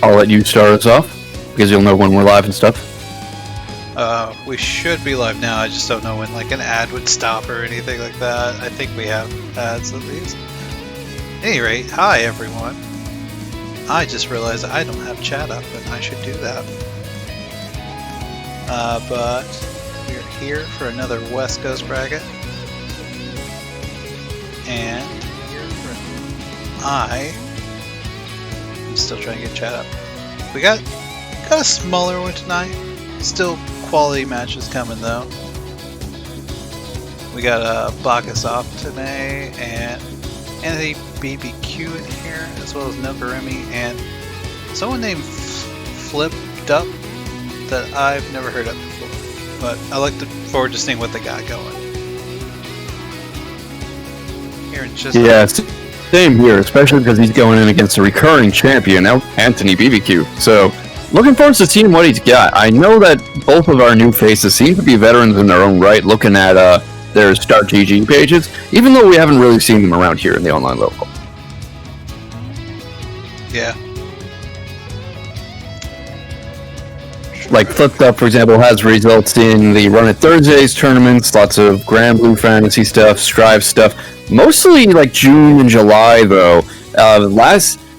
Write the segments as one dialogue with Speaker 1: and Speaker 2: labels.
Speaker 1: I'll let you start us off, because you'll know when we're live and stuff.
Speaker 2: We should be live now. I just don't know when like an ad would stop or anything like that. I think we have ads at least. At any rate, hi everyone. I just realized I don't have chat up and I should do that. But we're here for another West Coast bracket. And I'm still trying to get chat up. We got a smaller one tonight. Still quality matches coming though. We got BacchusOptime and AntonyBBQ in here, as well as Nogarremi and someone named Flipdup that I've never heard of before. But I look forward to seeing what they got going. Here in just
Speaker 1: same here, especially because he's going in against a recurring champion now, AntonyBBQ. So, looking forward to seeing what he's got. I know that both of our new faces seem to be veterans in their own right, looking at their Start GG pages, even though we haven't really seen them around here in the online local.
Speaker 2: Yeah.
Speaker 1: Like Flipdup, for example, has results in the Run It Thursdays tournaments, lots of Grand Blue Fantasy stuff, Strive stuff. Mostly like June and July, though.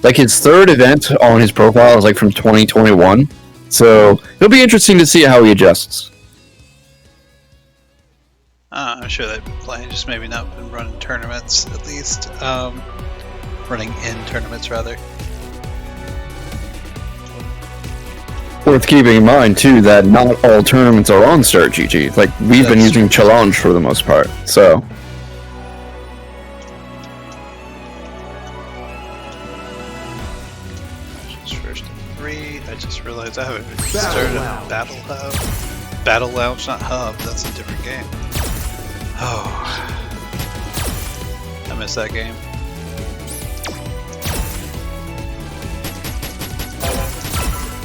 Speaker 1: His third event on his profile is like from 2021. So it'll be interesting to see how he adjusts.
Speaker 2: I'm sure they've been playing, just maybe not been running tournaments, at least. Running in tournaments, rather.
Speaker 1: Worth keeping in mind, too, that not all tournaments are on Start GG. Like, we've been using Challenge for the most part, so...
Speaker 2: First 3, I just realized I haven't even started Battle Hub. Battle Lounge, not Hub, that's a different game. Oh. I missed that game.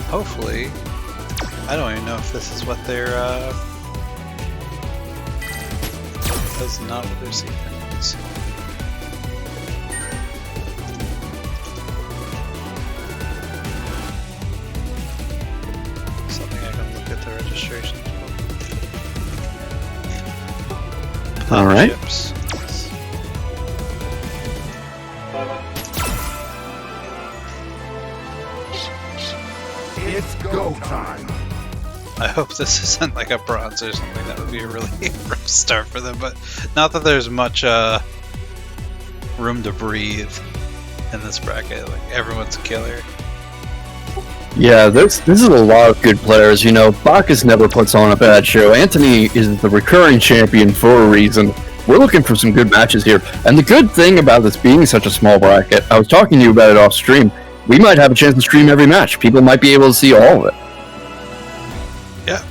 Speaker 2: Hopefully, I don't even know if this is what they're, that's not what they're seeing. Something I can look at the registration.
Speaker 1: All right.
Speaker 2: Chips.
Speaker 3: It's go time.
Speaker 2: I hope this isn't like a bronze or something. That would be a really rough start for them, but not that there's much room to breathe in this bracket. Like, everyone's a killer.
Speaker 1: Yeah, this is a lot of good players. You know, Bacchus never puts on a bad show. Anthony is the recurring champion for a reason. We're looking for some good matches here. And the good thing about this being such a small bracket, I was talking to you about it off stream, we might have a chance to stream every match. People might be able to see all of it.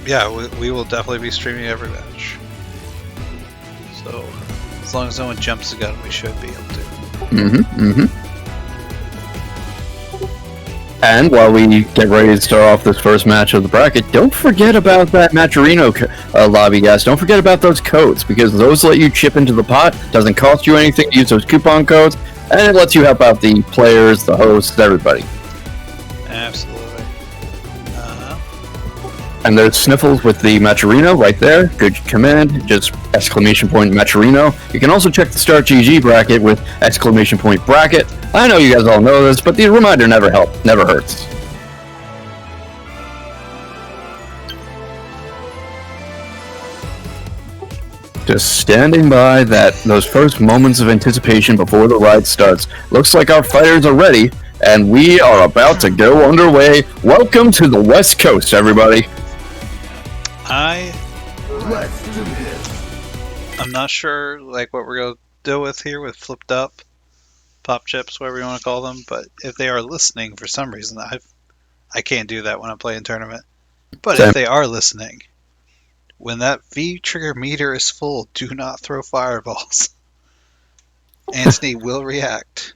Speaker 2: Yeah, we will definitely be streaming every match. So, as long as no one jumps the gun, we should be able to.
Speaker 1: And while we get ready to start off this first match of the bracket, don't forget about that Matcherino lobby, guys. Don't forget about those codes, because those let you chip into the pot. Doesn't cost you anything to use those coupon codes, and it lets you help out the players, the hosts, everybody.
Speaker 2: Absolutely.
Speaker 1: And there's Sniffles with the Matcherino right there. Good command, just exclamation point Matcherino. You can also check the Start GG bracket with exclamation point bracket. I know you guys all know this, but the reminder never hurts. Just standing by those first moments of anticipation before the ride starts. Looks like our fighters are ready, and we are about to go underway. Welcome to the West Coast, everybody.
Speaker 3: Let's do this.
Speaker 2: I'm not sure like what we're gonna deal with here with Flipped Up, Pop Chips, whatever you want to call them, but if they are listening for some reason, I can't do that when I'm playing tournament. But if they are listening, when that V trigger meter is full, do not throw fireballs. Anthony will react.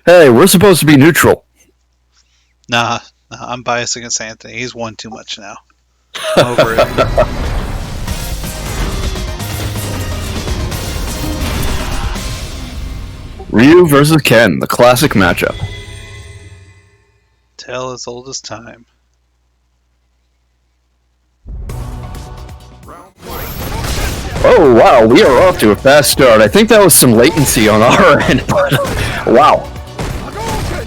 Speaker 1: Hey, we're supposed to be neutral.
Speaker 2: Nah, I'm biased against Anthony. He's won too much now. I'm over it.
Speaker 1: Ryu versus Ken, the classic matchup.
Speaker 2: tale as old as time.
Speaker 1: Oh wow, we are off to a fast start. I think that was some latency on our end, but wow.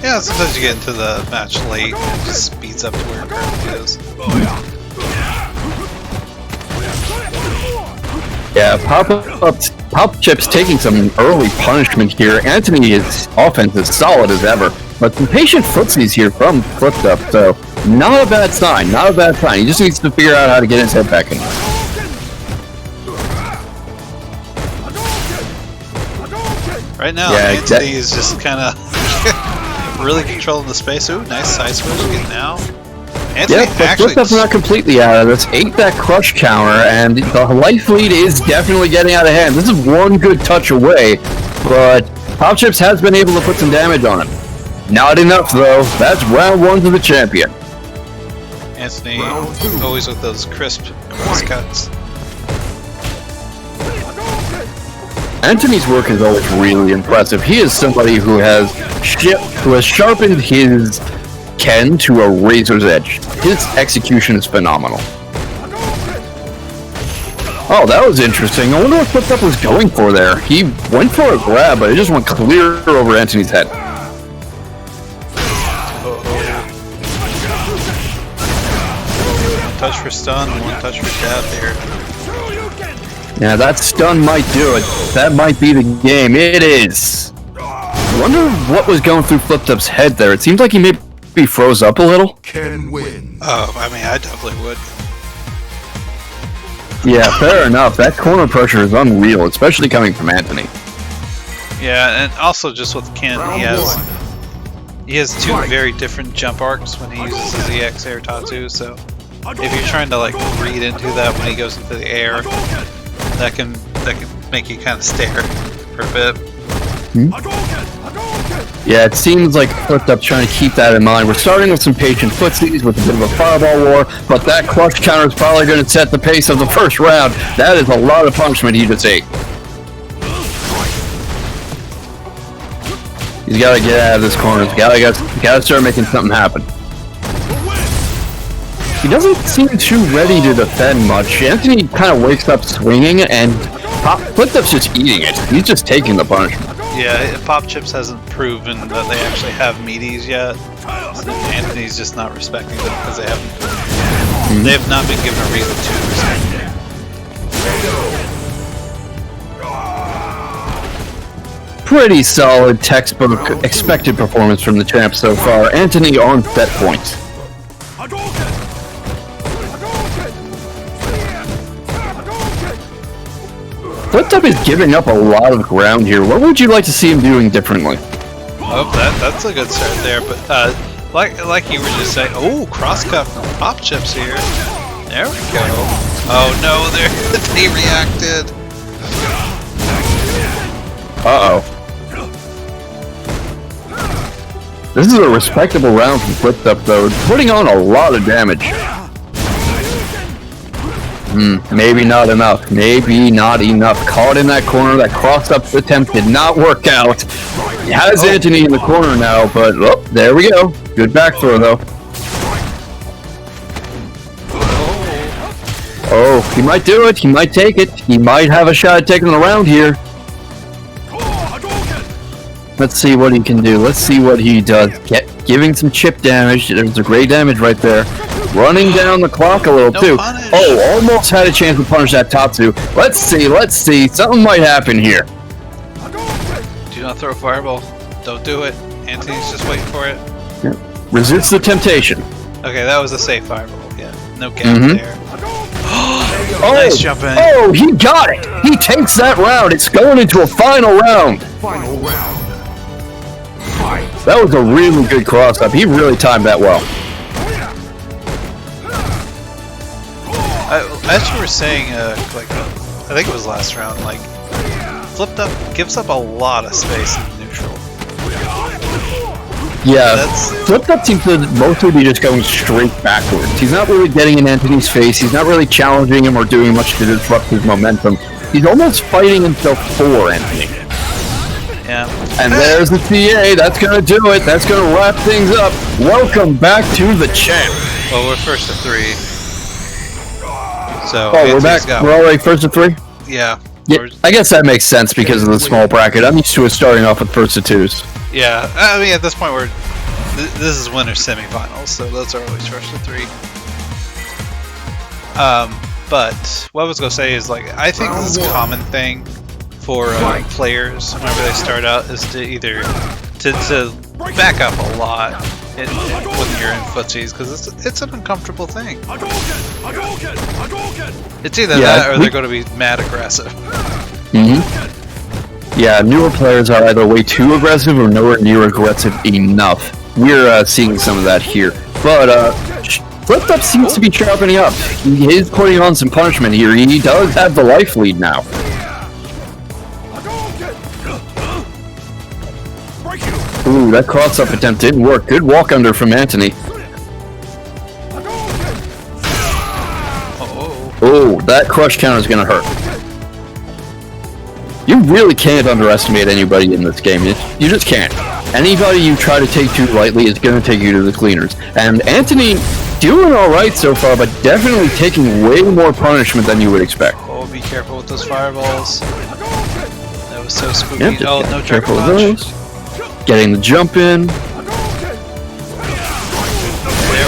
Speaker 2: Yeah, sometimes you get into the match late and it just speeds up to where it currently is.
Speaker 1: Yeah, Pop Chip's taking some early punishment here. Antony's offense is solid as ever, but some patient footsies here from Flipdup, so not a bad sign, not a bad sign. He just needs to figure out how to get his head back in.
Speaker 2: Right now, Antony is just kind of really controlling the space. Ooh, nice side switch getting out. Antony
Speaker 1: but Flipdup's not completely out of this. Ate that crush counter, and the life lead is definitely getting out of hand. This is one good touch away, but Pop Chips has been able to put some damage on him. Not enough, though. That's round 1 to the champion.
Speaker 2: Antony always with those crisp cross cuts.
Speaker 1: Antony's work is always really impressive. He is somebody who has sharpened his Ken to a razor's edge. His execution is phenomenal. Oh, that was interesting. I wonder what Flipdup was going for there. He went for a grab, but it just went clear over Antony's head.
Speaker 2: One touch for stun, one touch for jab here.
Speaker 1: Yeah, that stun might do it. That might be the game. It is. I wonder what was going through Flipdup's head there. It seems like he maybe froze up a little.
Speaker 3: Can win.
Speaker 2: Oh, I mean, I definitely would.
Speaker 1: Yeah, fair enough. That corner pressure is unreal, especially coming from Antony.
Speaker 2: Yeah, and also just with Ken, he has two very different jump arcs when he uses his EX Air Tatsu, so if you're trying to like read into that when he goes into the air, that can make you kind of stare for a bit.
Speaker 1: Yeah, it seems like Flipdup's trying to keep that in mind. We're starting with some patient footsies with a bit of a fireball war, but that clutch counter is probably going to set the pace of the first round. That is a lot of punishment he just ate. He's got to get out of this corner. He's got to start making something happen. He doesn't seem too ready to defend much. Antony kind of wakes up swinging, and Flipdup's just eating it. He's just taking the punishment.
Speaker 2: Yeah, Pop Chips hasn't proven that they actually have meaties yet. So Antony's just not respecting them because they have not been given a reason to respect them.
Speaker 1: Pretty solid textbook expected performance from the champ so far. Antony on set point. Flipdup is giving up a lot of ground here. What would you like to see him doing differently?
Speaker 2: Oh, that's a good start there. But like you were just saying, oh, crosscut from Pop Chips here. There we go. Oh no, they reacted.
Speaker 1: Uh-oh. This is a respectable round from Flipdup, though, putting on a lot of damage. Maybe not enough. Maybe not enough. Caught in that corner. That cross-up attempt did not work out. He has Antony in the corner now, but oh, there we go. Good back throw, though. Oh, he might do it. He might take it. He might have a shot at taking the round here. Let's see what he can do. Let's see what he does. Giving some chip damage. There's a great damage right there. Running down the clock a little too.
Speaker 2: Punish.
Speaker 1: Oh, almost had a chance to punish that Tatsu. Let's see. Something might happen here.
Speaker 2: Do not throw a fireball. Don't do it. Antony's just waiting for it.
Speaker 1: Yeah. Resist the temptation.
Speaker 2: Okay, that was a safe fireball. Yeah, no gap there.
Speaker 1: Oh,
Speaker 2: nice jump in.
Speaker 1: Oh, he got it. He takes that round. It's going into a final round.
Speaker 3: Final round. Fight.
Speaker 1: That was a really good cross-up. He really timed that well.
Speaker 2: As you were saying, I think it was last round, like, Flipdup gives up a lot of space in neutral.
Speaker 1: Yeah, Flipdup seems to mostly be just going straight backwards. He's not really getting in Antony's face. He's not really challenging him or doing much to disrupt his momentum. He's almost fighting himself for Antony.
Speaker 2: Yeah,
Speaker 1: And there's the TA. That's going to do it. That's going to wrap things up. Welcome back to the champ.
Speaker 2: Well, we're first to 3. So
Speaker 1: We're back. We're already first to 3?
Speaker 2: Yeah.
Speaker 1: Yeah, I guess that makes sense because of the small bracket. I'm used to it starting off with first to 2s.
Speaker 2: Yeah, I mean, at this point, this is winter semifinals, so those are always first to 3. But what I was gonna say is, like, I think this is a common thing for players whenever they start out is to either to back up a lot when you're in footsies, because it's an uncomfortable thing. It's either that or they're going to be mad aggressive.
Speaker 1: Yeah, newer players are either way too aggressive or nowhere near aggressive enough. We're seeing some of that here. But Flipdup seems to be sharpening up. He is putting on some punishment here. He does have the life lead now. Ooh, that cross-up attempt didn't work. Good walk under from Antony. Oh, that crush counter is going to hurt. You really can't underestimate anybody in this game. You just can't. Anybody you try to take too lightly is going to take you to the cleaners. And Antony doing alright so far, but definitely taking way more punishment than you would expect.
Speaker 2: Oh, be careful with those fireballs. That was so spooky.
Speaker 1: Yep,
Speaker 2: oh, no
Speaker 1: careful
Speaker 2: triple
Speaker 1: with
Speaker 2: punch.
Speaker 1: those. Getting the jump in.
Speaker 2: There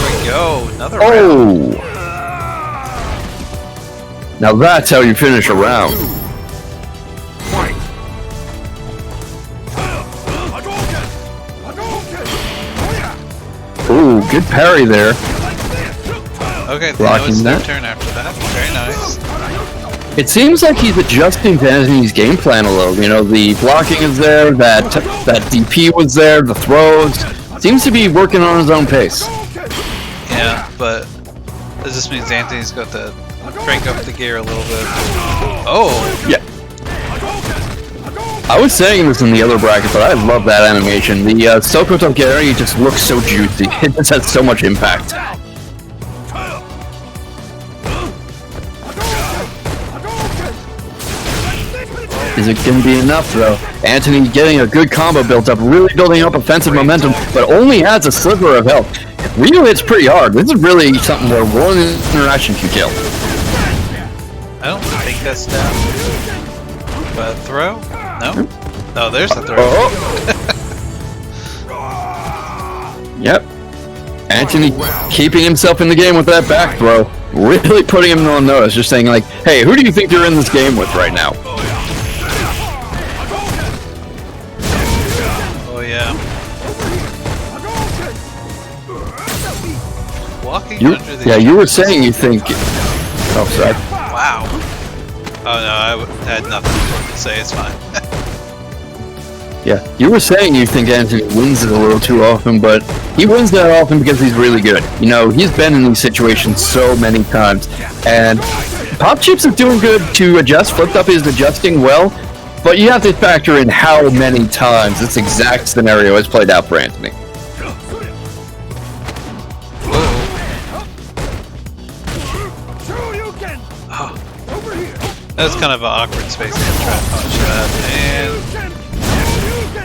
Speaker 2: we go. Another round.
Speaker 1: Oh! Now that's how you finish a round. Ooh, good parry there.
Speaker 2: Okay,
Speaker 1: blocking
Speaker 2: it's
Speaker 1: that.
Speaker 2: their turn after that. Very nice.
Speaker 1: It seems like he's adjusting to Antony's game plan a little. You know, the blocking is there, that DP was there, the throws. Seems to be working on his own pace.
Speaker 2: Yeah, but this just means Antony's got to crank up the gear a little bit. Oh!
Speaker 1: Yeah. I was saying this in the other bracket, but I love that animation. The Soko Nogarremi just looks so juicy. It just has so much impact. Is it going to be enough, though? Antony getting a good combo built up, really building up offensive momentum, but only has a sliver of health. Ryu hits pretty hard. This is really something where one interaction can kill.
Speaker 2: I don't think that's down. But throw? No? Oh, there's the throw.
Speaker 1: Oh. Yep. Antony keeping himself in the game with that back throw. Really putting him on notice. Just saying, like, hey, who do you think you're in this game with right now?
Speaker 2: Oh, yeah. Walking
Speaker 1: You,
Speaker 2: under the...
Speaker 1: yeah, you were saying you think... Oh, sorry.
Speaker 2: Wow. Oh, no, I had nothing to say. It's fine.
Speaker 1: Yeah, you were saying you think Antony wins it a little too often, but he wins that often because he's really good. You know, he's been in these situations so many times, and Pop Chips is doing good to adjust. Flipdup is adjusting well, but you have to factor in how many times this exact scenario has played out for Antony.
Speaker 2: That's kind of an awkward space to try to punch that, and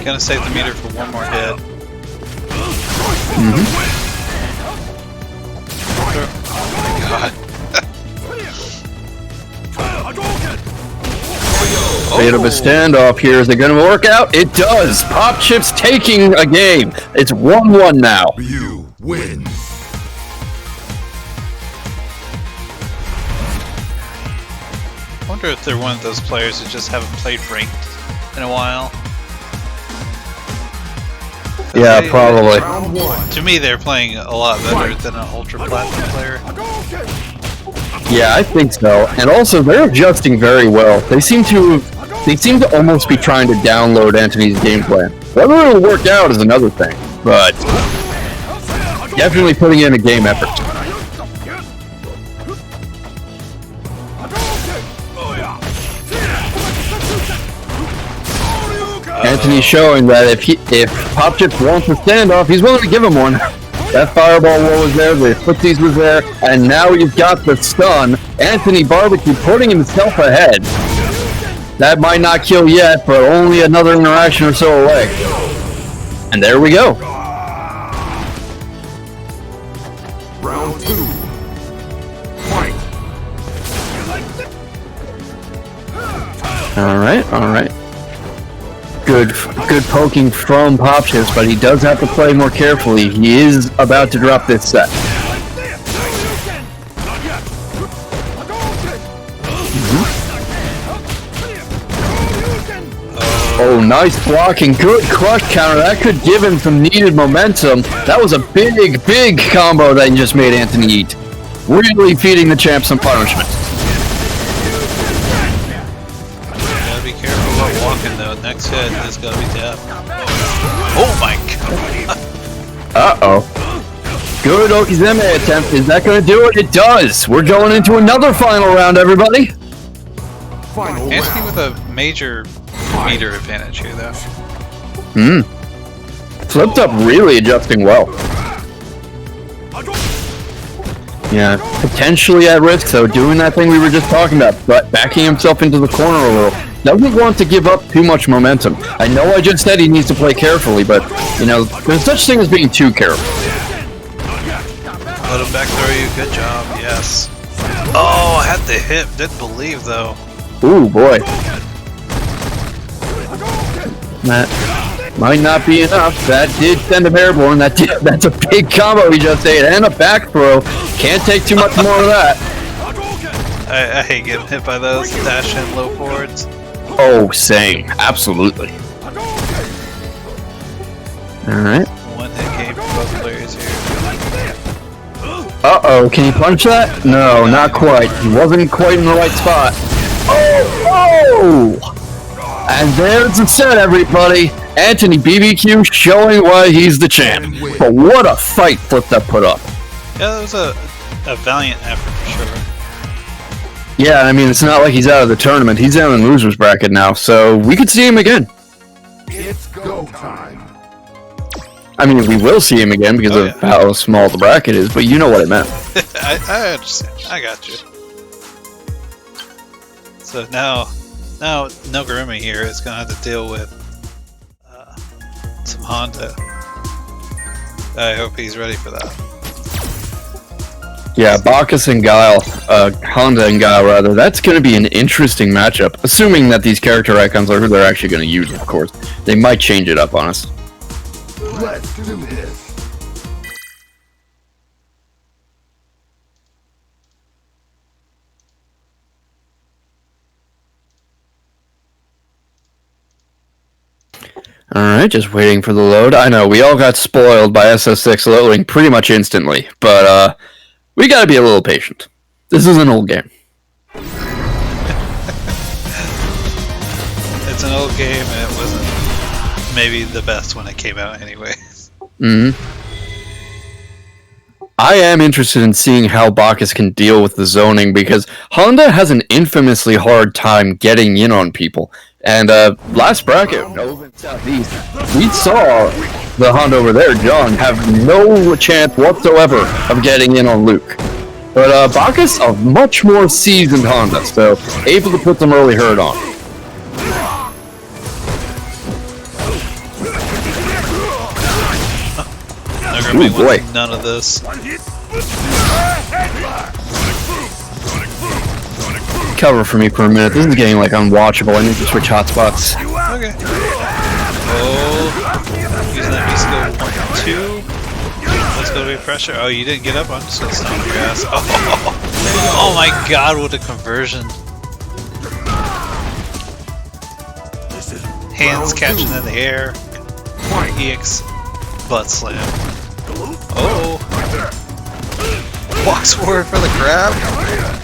Speaker 2: gonna save the meter for one more hit. Oh my god.
Speaker 1: Bit of a standoff here. Is it going to work out? It does. Pop Chips taking a game. It's 1-1 now.
Speaker 3: You win.
Speaker 2: I wonder if they're one of those players who just haven't played ranked in a while.
Speaker 1: Yeah, probably.
Speaker 2: To me, they're playing a lot better than an Ultra Platinum player.
Speaker 1: Yeah, I think so. And also, they're adjusting very well. They seem to almost be trying to download Antony's game plan. Whether it'll work out is another thing, but definitely putting in a game effort. Antony's showing that if Pop Chips wants a standoff, he's willing to give him one. That fireball roll was there, the footsies was there, and now you've got the stun. Antony BBQ putting himself ahead. That might not kill yet, but only another interaction or so away. And there we go.
Speaker 3: Round 2. Fight.
Speaker 1: Alright. Good poking from Popchips, but he does have to play more carefully. He is about to drop this set. Oh, nice blocking. Good crush counter. That could give him some needed momentum. That was a big combo that he just made Anthony eat. Really feeding the champ some punishment.
Speaker 2: Gotta be careful about walking though. Next hit is gotta be tapped. Oh my god.
Speaker 1: Uh-oh. Good Okizeme attempt. Is that going to do it? It does. We're going into another final round, everybody.
Speaker 3: Final
Speaker 2: Anthony
Speaker 3: round.
Speaker 2: with a major meter advantage here though.
Speaker 1: Flipped up really adjusting well. Yeah, potentially at risk though, doing that thing we were just talking about, but backing himself into the corner a little. Doesn't want to give up too much momentum. I know I just said he needs to play carefully, but, you know, there's such thing as being too careful.
Speaker 2: Let him back throw you. Good job. Yes. Oh, I had the hip. Didn't believe though.
Speaker 1: Ooh, boy. That might not be enough. That did send him airborne. That's a big combo he just ate. And a back throw. Can't take too much more of that.
Speaker 2: I hate getting hit by those dash and low forwards.
Speaker 1: Oh, same. Absolutely. Alright.
Speaker 2: One hit game for both players here.
Speaker 1: Uh-oh, can he punch that? No, not quite. He wasn't quite in the right spot. Oh! And there's the set, everybody. AntonyBBQ showing why he's the champ. But what a fight Flipdup put up.
Speaker 2: Yeah, that was a valiant effort for sure.
Speaker 1: Yeah, I mean, it's not like he's out of the tournament. He's down in the loser's bracket now, so we could see him again.
Speaker 3: It's go time.
Speaker 1: I mean, we will see him again because of how small the bracket is, but you know what I meant.
Speaker 2: I understand. I got you. So now Nogarremi here is going to have to deal with some Honda. I hope he's ready for that.
Speaker 1: Yeah, Bacchus and Guile, Honda and Guile rather, that's going to be an interesting matchup, assuming that these character icons are who they're actually going to use, of course. They might change it up on us.
Speaker 3: Let's do this.
Speaker 1: Alright, just waiting for the load. I know, we all got spoiled by SS6 loading pretty much instantly, but we gotta be a little patient. This is an old game.
Speaker 2: It's an old game and it wasn't maybe the best when it came out anyway.
Speaker 1: I am interested in seeing how Bacchus can deal with the zoning, because Honda has an infamously hard time getting in on people. And last bracket, Nova and Southeast, we saw the Honda over there, John, have no chance whatsoever of getting in on Luke. But Bacchus, a much more seasoned Honda, so able to put some early hurt on.
Speaker 2: Nogarremi
Speaker 1: Ooh, boy.
Speaker 2: wants none of this.
Speaker 1: Cover for me for a minute. This is getting like unwatchable. I need to switch hotspots.
Speaker 2: Okay. Oh, using that B skill 1, 2. Let's go to pressure. Oh, you didn't get up. I'm just gonna stomp your ass. Oh my God! What a conversion! Hands catching in the air. EX butt slam. Oh! Walks forward for the grab. Yeah.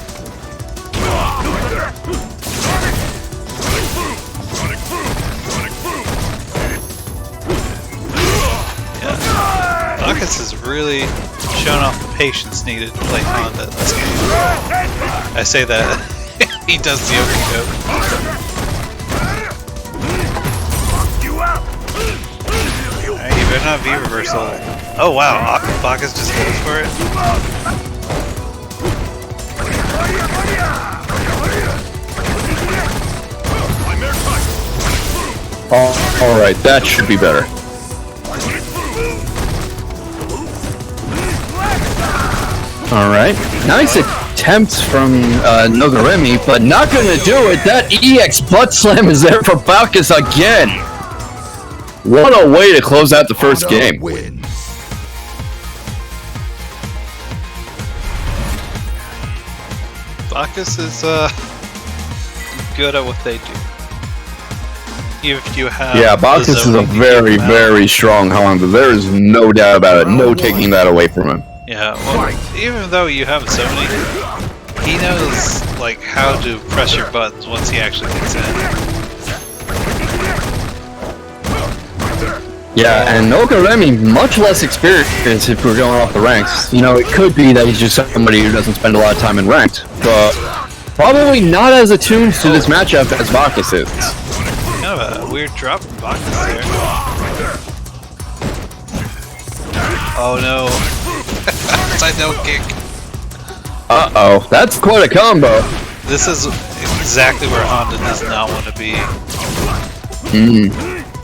Speaker 2: Bacchus has really shown off the patience needed to play Honda in this game. I say that he does the okey-doke. Alright, you better not V-reversal. Oh wow, Bacchus just goes for it.
Speaker 1: Alright, that should be better. Alright, nice attempts from Nogarremi, but not gonna do it. That EX butt slam is there for Bacchus again. What a way to close out the first game.
Speaker 3: Wins.
Speaker 2: Bacchus is good at what they do. If you have
Speaker 1: Yeah, Bacchus is a very, very strong Honda. There is no doubt about it. No taking that away from him.
Speaker 2: Yeah, well, even though you have so many, he knows like how to press your buttons once he actually gets in.
Speaker 1: Yeah, and Nogarremi, much less experienced if we're going off the ranks. You know, it could be that he's just somebody who doesn't spend a lot of time in ranked, but probably not as attuned to this matchup as Bacchus is.
Speaker 2: Kind of a weird drop from Bacchus there. Oh no. Side note kick.
Speaker 1: Uh-oh, that's quite a combo.
Speaker 2: This is exactly where Honda does not want to be.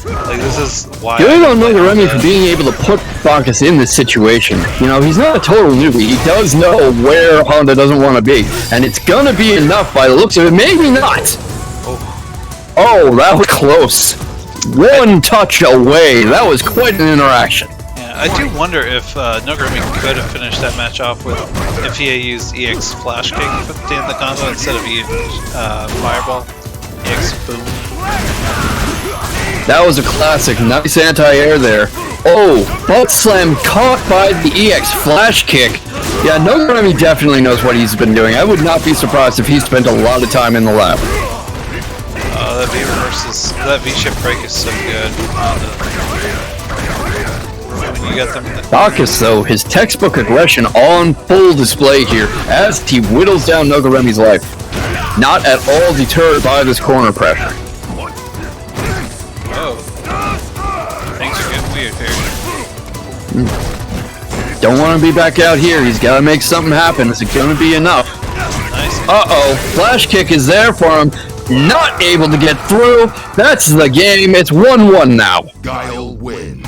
Speaker 2: Like, this is why.
Speaker 1: Good on Nogarremi for being able to put Bacchus in this situation. You know, he's not a total newbie. He does know where Honda doesn't want to be. And it's gonna be enough by the looks of it. Maybe not! Oh, that was close. One touch away. That was quite an interaction.
Speaker 2: Yeah, I do wonder if Nogarremi could have finished that match off with if he had used EX Flash Kick at the end of the combo instead of Fireball. EX Boom.
Speaker 1: That was a classic. Nice anti-air there. Oh, butt slam caught by the EX Flash Kick. Yeah, Nogarremi definitely knows what he's been doing. I would not be surprised if he spent a lot of time in the lab.
Speaker 2: That V reverse that V-shift break is so good. When you get them.
Speaker 1: Bacchus, though, his textbook aggression on full display here as he whittles down Nogarremi's life. Not at all deterred by this corner pressure.
Speaker 2: Oh. Things are getting weird here.
Speaker 1: Don't want to be back out here. He's got to make something happen. Is it going to be enough?
Speaker 2: Nice.
Speaker 1: Uh-oh. Flash kick is there for him. Not able to get through. That's the game. It's 1-1 now.
Speaker 3: Guile wins.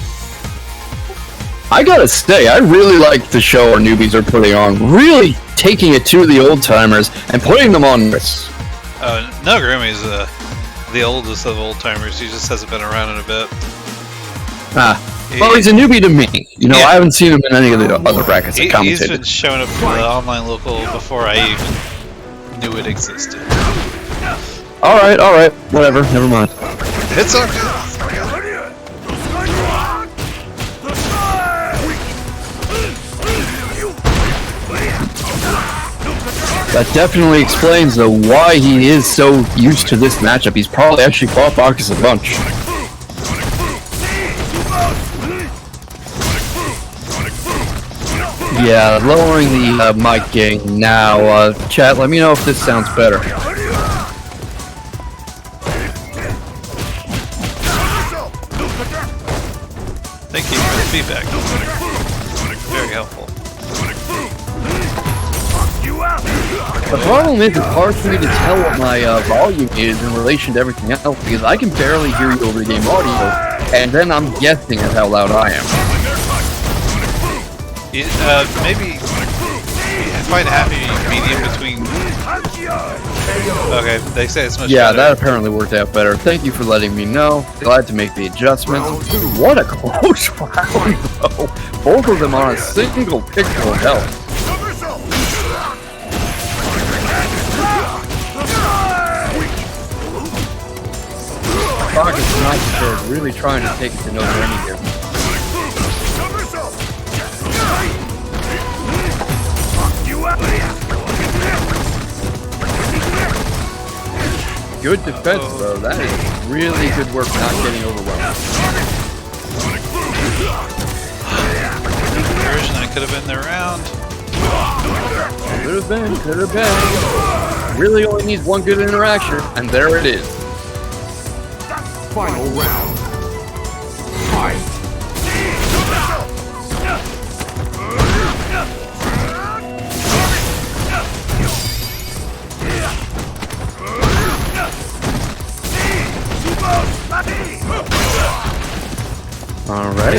Speaker 1: I gotta say, I really like the show our newbies are putting on. Really taking it to the old-timers and putting them on this.
Speaker 2: Nogarremi is the oldest of old-timers. He just hasn't been around in a bit.
Speaker 1: Well, he's a newbie to me. You know,
Speaker 2: Yeah.
Speaker 1: I haven't seen him in any of the other brackets I
Speaker 2: He's
Speaker 1: commentated.
Speaker 2: been showing up in the online local before I even knew it existed.
Speaker 1: Alright, whatever, never mind.
Speaker 2: It's okay.
Speaker 1: That definitely explains, though, why he is so used to this matchup. He's probably actually fought Bacchus a bunch. Yeah, lowering the mic gain now. Chat, let me know if this sounds better.
Speaker 2: Thank you for the feedback. Very helpful.
Speaker 1: The problem is, it's hard for me to tell what my volume is in relation to everything else, because I can barely hear you over the game audio, and then I'm guessing at how loud I am.
Speaker 2: Maybe find a happy medium between. Okay, they say it's much
Speaker 1: Yeah,
Speaker 2: better.
Speaker 1: that apparently worked out better. Thank you for letting me know. Glad to make the adjustments. What a close round, though. Both of them on a single pixel of health. Bacchus is not prepared, really trying to take it to Nogarremi here. Good defense, though. That is really good work not getting overwhelmed.
Speaker 2: Version that could have been their round.
Speaker 1: Could have been. Really only needs one good interaction, and there it is.
Speaker 3: Final round. Fight.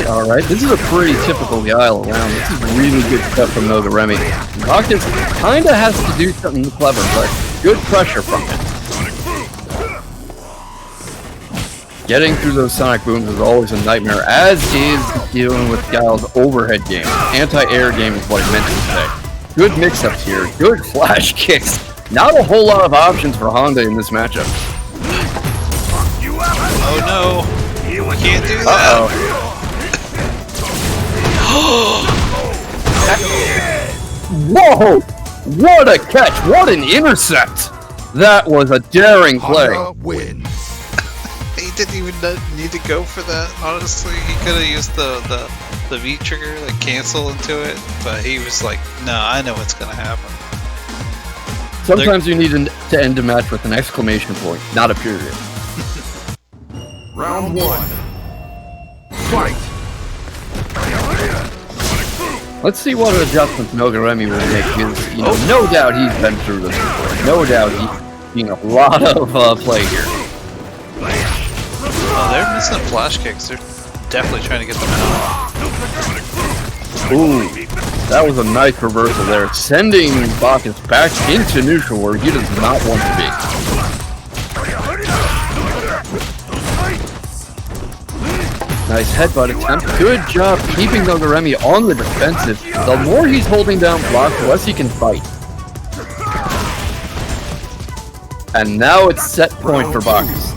Speaker 1: Alright. This is a pretty typical Guile around. This is really good stuff from Nogarremi. Bacchus kinda has to do something clever, but good pressure from him. Getting through those sonic booms is always a nightmare, as is dealing with Guile's overhead game. Anti-air game is what I meant to say. Good mix-ups here, good flash kicks. Not a whole lot of options for Honda in this matchup.
Speaker 2: Oh no! You can't do that!
Speaker 1: Whoa! What a catch! What an intercept! That was a daring play.
Speaker 3: Honda wins.
Speaker 2: He didn't even need to go for that, honestly. He could have used the V trigger, like cancel into it, but he was like, no, I know what's gonna happen.
Speaker 1: Sometimes you need to end a match with an exclamation point, not a period.
Speaker 3: Round 1. Fight.
Speaker 1: Let's see what adjustments Nogarremi will make. Because, no doubt he's been through this before. No doubt he's seen a lot of play here.
Speaker 2: Oh, they're missing flash kicks. They're definitely trying to get them out.
Speaker 1: Ooh, that was a nice reversal there, sending Bacchus back into neutral where he does not want to be. Nice headbutt attempt. Good job keeping Nogarremi on the defensive. The more he's holding down block, the less he can fight. And now it's set point for Bacchus.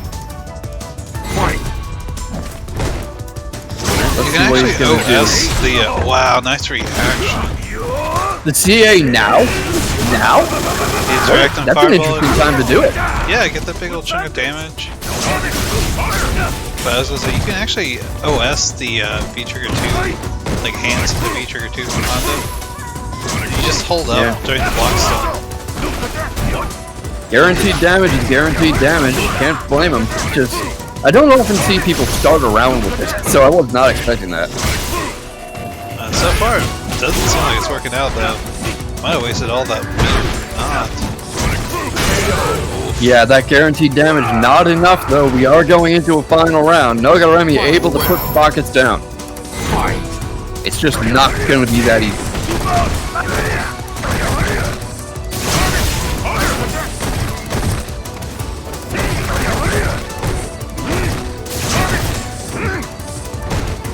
Speaker 2: You can actually OS the, wow, nice reaction.
Speaker 1: The CA now? Now? That's an interesting time to do it.
Speaker 2: Yeah, get that big old chunk of damage. But I was gonna say, you can actually OS the V-Trigger 2, like hands to the V-Trigger 2 from Honda. You just hold up during the block stun.
Speaker 1: Guaranteed damage is guaranteed damage. Can't blame him. Just, I don't often see people start around with it, so I was not expecting that.
Speaker 2: So far, it doesn't seem like it's working out though. Might have wasted all that
Speaker 1: Yeah, that guaranteed damage, not enough though. We are going into a final round. Nogarremi able to put Bacchus down. It's just not going to be that easy.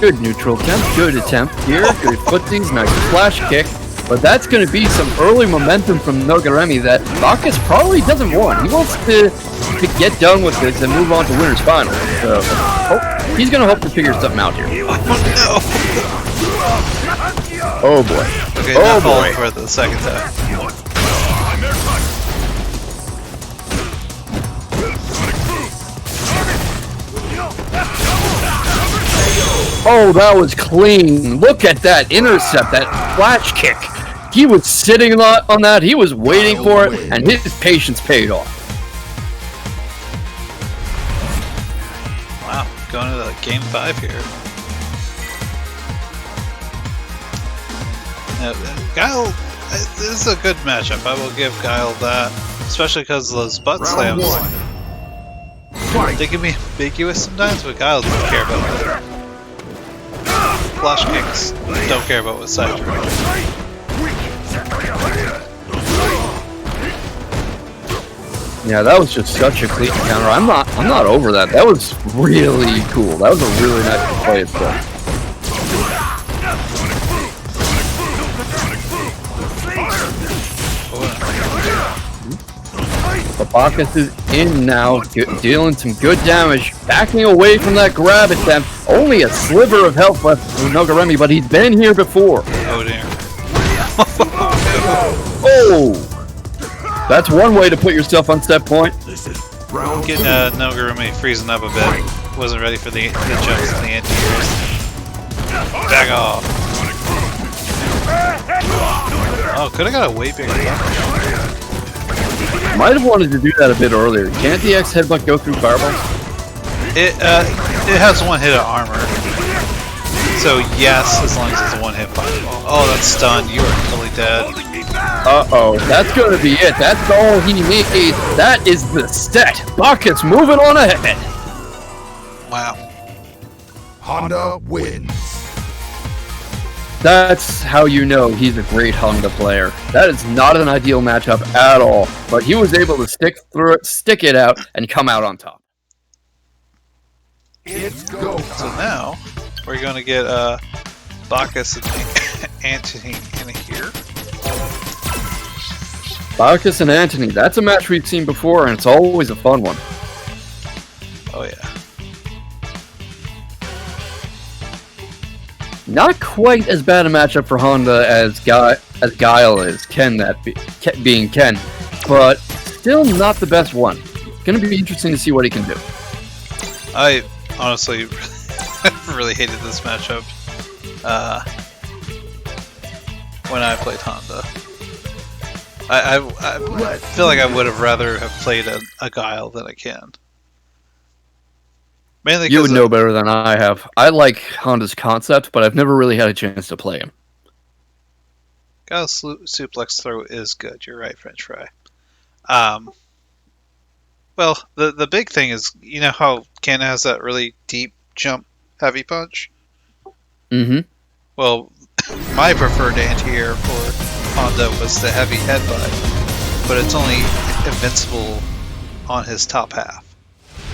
Speaker 1: Good neutral attempt, good attempt here, good footsies, nice flash kick. But that's going to be some early momentum from Nogarremi that Bacchus probably doesn't want. He wants to get done with this and move on to winner's final. So, he's going to hope to figure something out here. Oh boy.
Speaker 2: Okay,
Speaker 1: oh boy.
Speaker 2: For the second time.
Speaker 1: Oh, that was clean. Look at that intercept, that flash kick. He was sitting on that, he was waiting for it, and his patience paid off.
Speaker 2: Wow, going to the game 5 here. Now, Guile, this is a good matchup. I will give Guile that, especially because those butt slams, they can be ambiguous sometimes, but Guile doesn't care about that. Flash kicks, don't care about what side you're on.
Speaker 1: Yeah, that was just such a clean counter. I'm not over that. That was really cool. That was a really nice play itself. But Bacchus is in now, dealing some good damage, backing away from that grab attempt. Only a sliver of health left for Nogarremi, but he's been here before.
Speaker 2: Oh dear.
Speaker 1: Oh! That's one way to put yourself on set point.
Speaker 2: Getting Nogarremi freezing up a bit. Wasn't ready for the jumps and the anti-airs. Back off. Oh, could have got a way bigger damage.
Speaker 1: Might have wanted to do that a bit earlier. Can't the X headbutt go through fireballs?
Speaker 2: It has one hit of armor. So yes, as long as it's a one hit fireball. Oh, that's stunned. You are totally dead.
Speaker 1: Uh-oh, that's going to be it. That's all he needs. That is the set. Bacchus moving on ahead.
Speaker 2: Wow.
Speaker 3: Honda wins.
Speaker 1: That's how you know he's a great Honda player. That is not an ideal matchup at all, but he was able to stick through it, stick it out, and come out on top.
Speaker 3: It's go time.
Speaker 2: So now we're going to get Bacchus and Antony in here.
Speaker 1: Bacchus and Antony, that's a match we've seen before, and it's always a fun one.
Speaker 2: Oh yeah.
Speaker 1: Not quite as bad a matchup for Honda as Guile is, being Ken, but still not the best one. It's going to be interesting to see what he can do.
Speaker 2: I honestly really hated this matchup when I played Honda. I feel like I would have rather have played a Guile than a Ken. Mainly
Speaker 1: you would know better than I have. I like Honda's concept, but I've never really had a chance to play him.
Speaker 2: Guile's suplex throw is good. You're right, French fry. Well, the big thing is, you know how Ken has that really deep jump heavy punch?
Speaker 1: Mm-hmm.
Speaker 2: Well, my preferred anti-air for Honda was the heavy headbutt, but it's only invincible on his top half.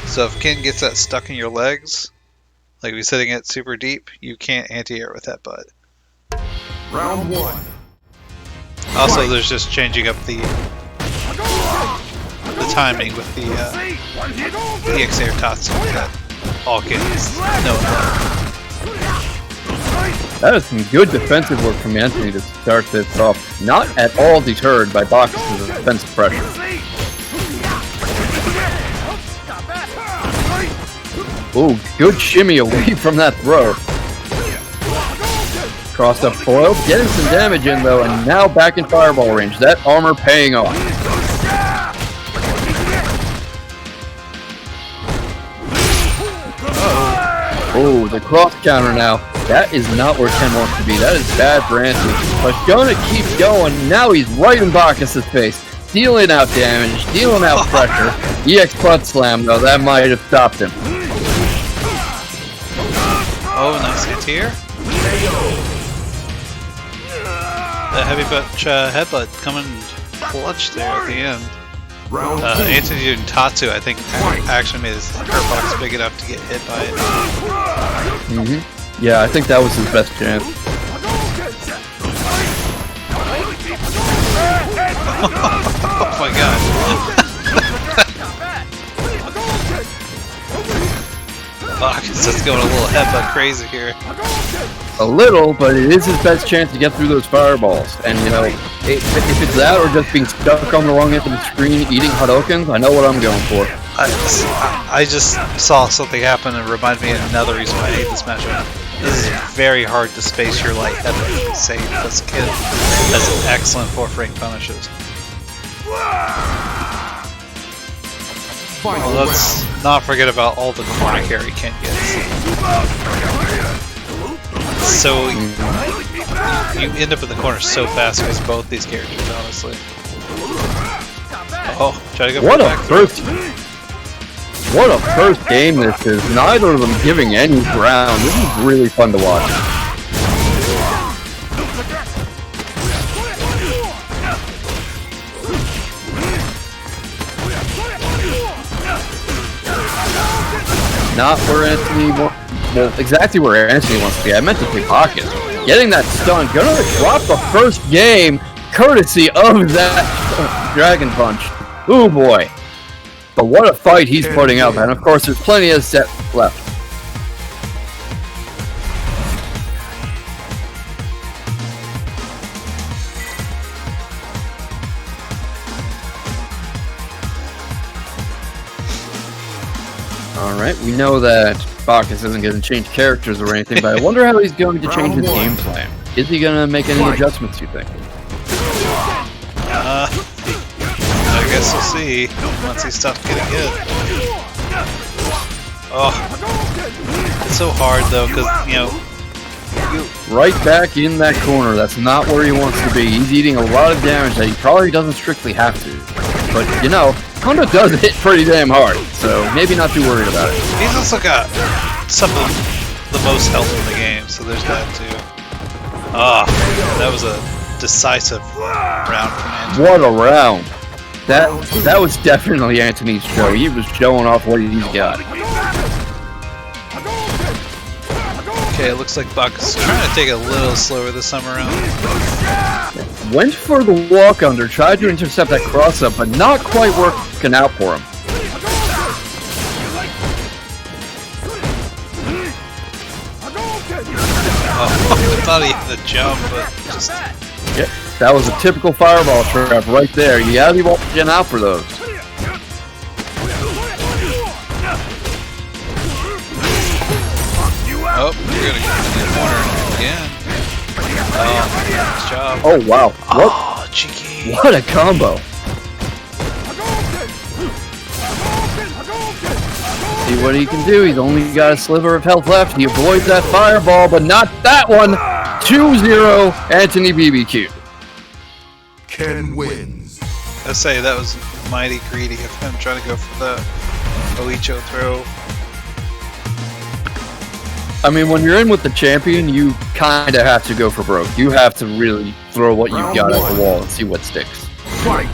Speaker 2: So if Ken gets that stuck in your legs, like he's hitting it super deep, you can't anti-air with that butt.
Speaker 3: Round one.
Speaker 2: Also, there's just changing up the timing with the EX-Air Tatsu that all kids know about.
Speaker 1: That is some good defensive work from Antony to start this off. Not at all deterred by Bacchus' defensive pressure. Ooh, good shimmy away from that throw. Crossed up foil, getting some damage in though, and now back in fireball range. That armor paying off. Oh, the cross counter now. That is not where Ken wants to be. That is bad for Antony. But gonna keep going. Now he's right in Bacchus' face. Dealing out damage, dealing out pressure. EX butt slam though, that might have stopped him.
Speaker 2: Oh, nice anti-air. The heavy headbutt coming clutch there at the end. Antony and Tatsu, I think, actually made his hurtbox big enough to get hit by it.
Speaker 1: Mm-hmm. Yeah, I think that was his best chance.
Speaker 2: Oh my god. Bacchus is going a little headbutt crazy here.
Speaker 1: A little, but it is his best chance to get through those fireballs. And, you know, if it's that or just being stuck on the wrong end of the screen eating Hadokens, I know what I'm going for.
Speaker 2: I just saw something happen and reminded me of another reason why I hate this matchup. This is very hard to space your light headbutt and save. This kid has excellent fourth-rank punishes. Well, let's not forget about all the corner carry Ken gets. So you end up in the corner so fast with both these characters, honestly. Oh, try to go
Speaker 1: What
Speaker 2: for
Speaker 1: a
Speaker 2: back
Speaker 1: what a first game this is. Neither of them giving any ground. This is really fun to watch. Not where Antony well, exactly where Antony wants to be. I meant to say Bacchus. Getting that stun, gonna drop the first game, courtesy of that Dragon Punch. Ooh boy. But what a fight he's putting up, and of course there's plenty of set left. Alright, we know that Bacchus isn't going to change characters or anything, but I wonder how he's going to change his game plan. Is he going to make any adjustments, you think?
Speaker 2: I guess we'll see once he stops getting hit. Oh, it's so hard though, because, you know...
Speaker 1: Right back in that corner. That's not where he wants to be. He's eating a lot of damage that he probably doesn't strictly have to. But, you know, Honda does hit pretty damn hard, so maybe not too worried about it.
Speaker 2: He's also got some of the most health in the game, so there's that too. Oh, that was a decisive round from Antony.
Speaker 1: What a round! That was definitely Antony's show. He was showing off what he's got.
Speaker 2: Okay, it looks like Bacchus is trying to take it a little slower this time around.
Speaker 1: Went for the walk under, tried to intercept that cross up, but not quite working out for him.
Speaker 2: Oh, I thought he had the jump, but just...
Speaker 1: Yep, that was a typical fireball trap right there. You gotta be watching out for those.
Speaker 2: Oh, you're gonna get in the corner again. Oh, nice job.
Speaker 1: Oh wow! What?
Speaker 2: Oh, cheeky.
Speaker 1: What a combo! See what he can do. He's only got a sliver of health left. He avoids that fireball, but not that one. 2-0, AntonyBBQ.
Speaker 3: Ken wins.
Speaker 2: I say that was mighty greedy of him trying to go for the Oicho throw.
Speaker 1: I mean, when you're in with the champion, you kind of have to go for broke. You have to really throw what you've got at the wall and see what sticks.
Speaker 3: Fight.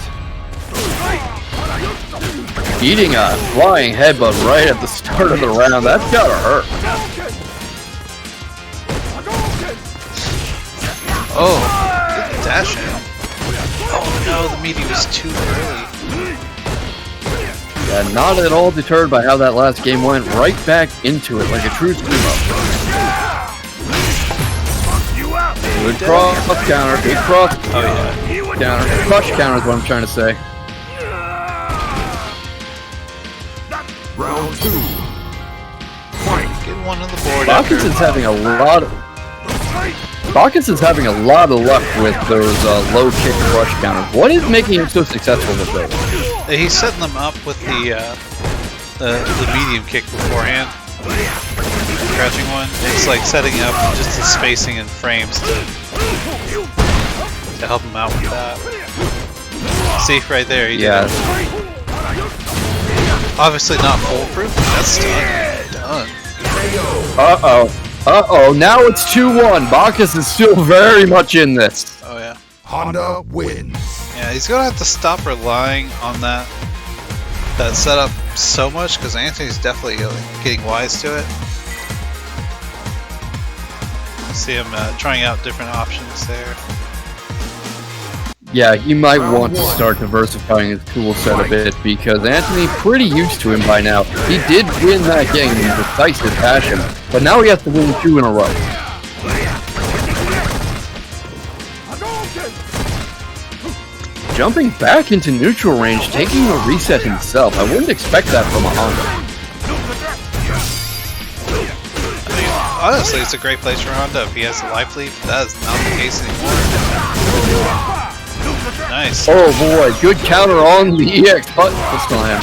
Speaker 1: Eating a flying headbutt right at the start of the round, that's gotta hurt.
Speaker 2: Oh, good dash in. Oh no, the meaty was too early.
Speaker 1: Yeah, not at all deterred by how that last game went. Right back into it like a true scream-up. Good cross counter, good cross counter. Crush counter is what I'm trying to say.
Speaker 3: Round 2. Fight.
Speaker 2: Get one on the board.
Speaker 1: Bacchus is having a lot of luck with those low kick crush counters. What is making him so successful with those?
Speaker 2: He's setting them up with the medium kick beforehand. Crouching one. It's like setting up just the spacing and frames to help him out with that. See, right there. He did that. Obviously not foolproof. That's done.
Speaker 1: Uh-oh. Now it's 2-1. Bacchus is still very much in this.
Speaker 2: Oh yeah.
Speaker 3: Honda wins.
Speaker 2: Yeah, he's gonna have to stop relying on that setup so much because Antony's definitely getting wise to it. See him trying out different options there.
Speaker 1: Yeah, he might want to start diversifying his tool set a bit because Antony pretty used to him by now. He did win that game in decisive fashion, but now he has to win 2 in a row. Jumping back into neutral range, taking a reset himself. I wouldn't expect that from a Honda.
Speaker 2: I mean, honestly, it's a great place for Honda if he has a life lead. That is not the case anymore. Nice.
Speaker 1: Oh boy, good counter on the EX button slam.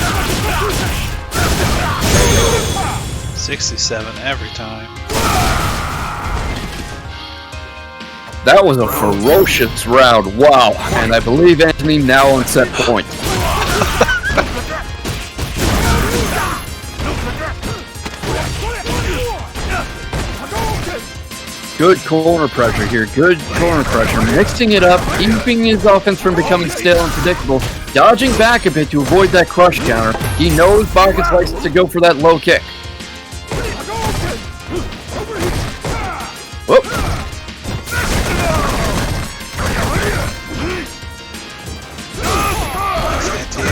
Speaker 2: 67 every time.
Speaker 1: That was a ferocious round, wow. And I believe Antony now on set point. Good corner pressure here, good corner pressure. Mixing it up, keeping his offense from becoming stale and predictable. Dodging back a bit to avoid that crush counter. He knows Bacchus likes to go for that low kick. Whoop.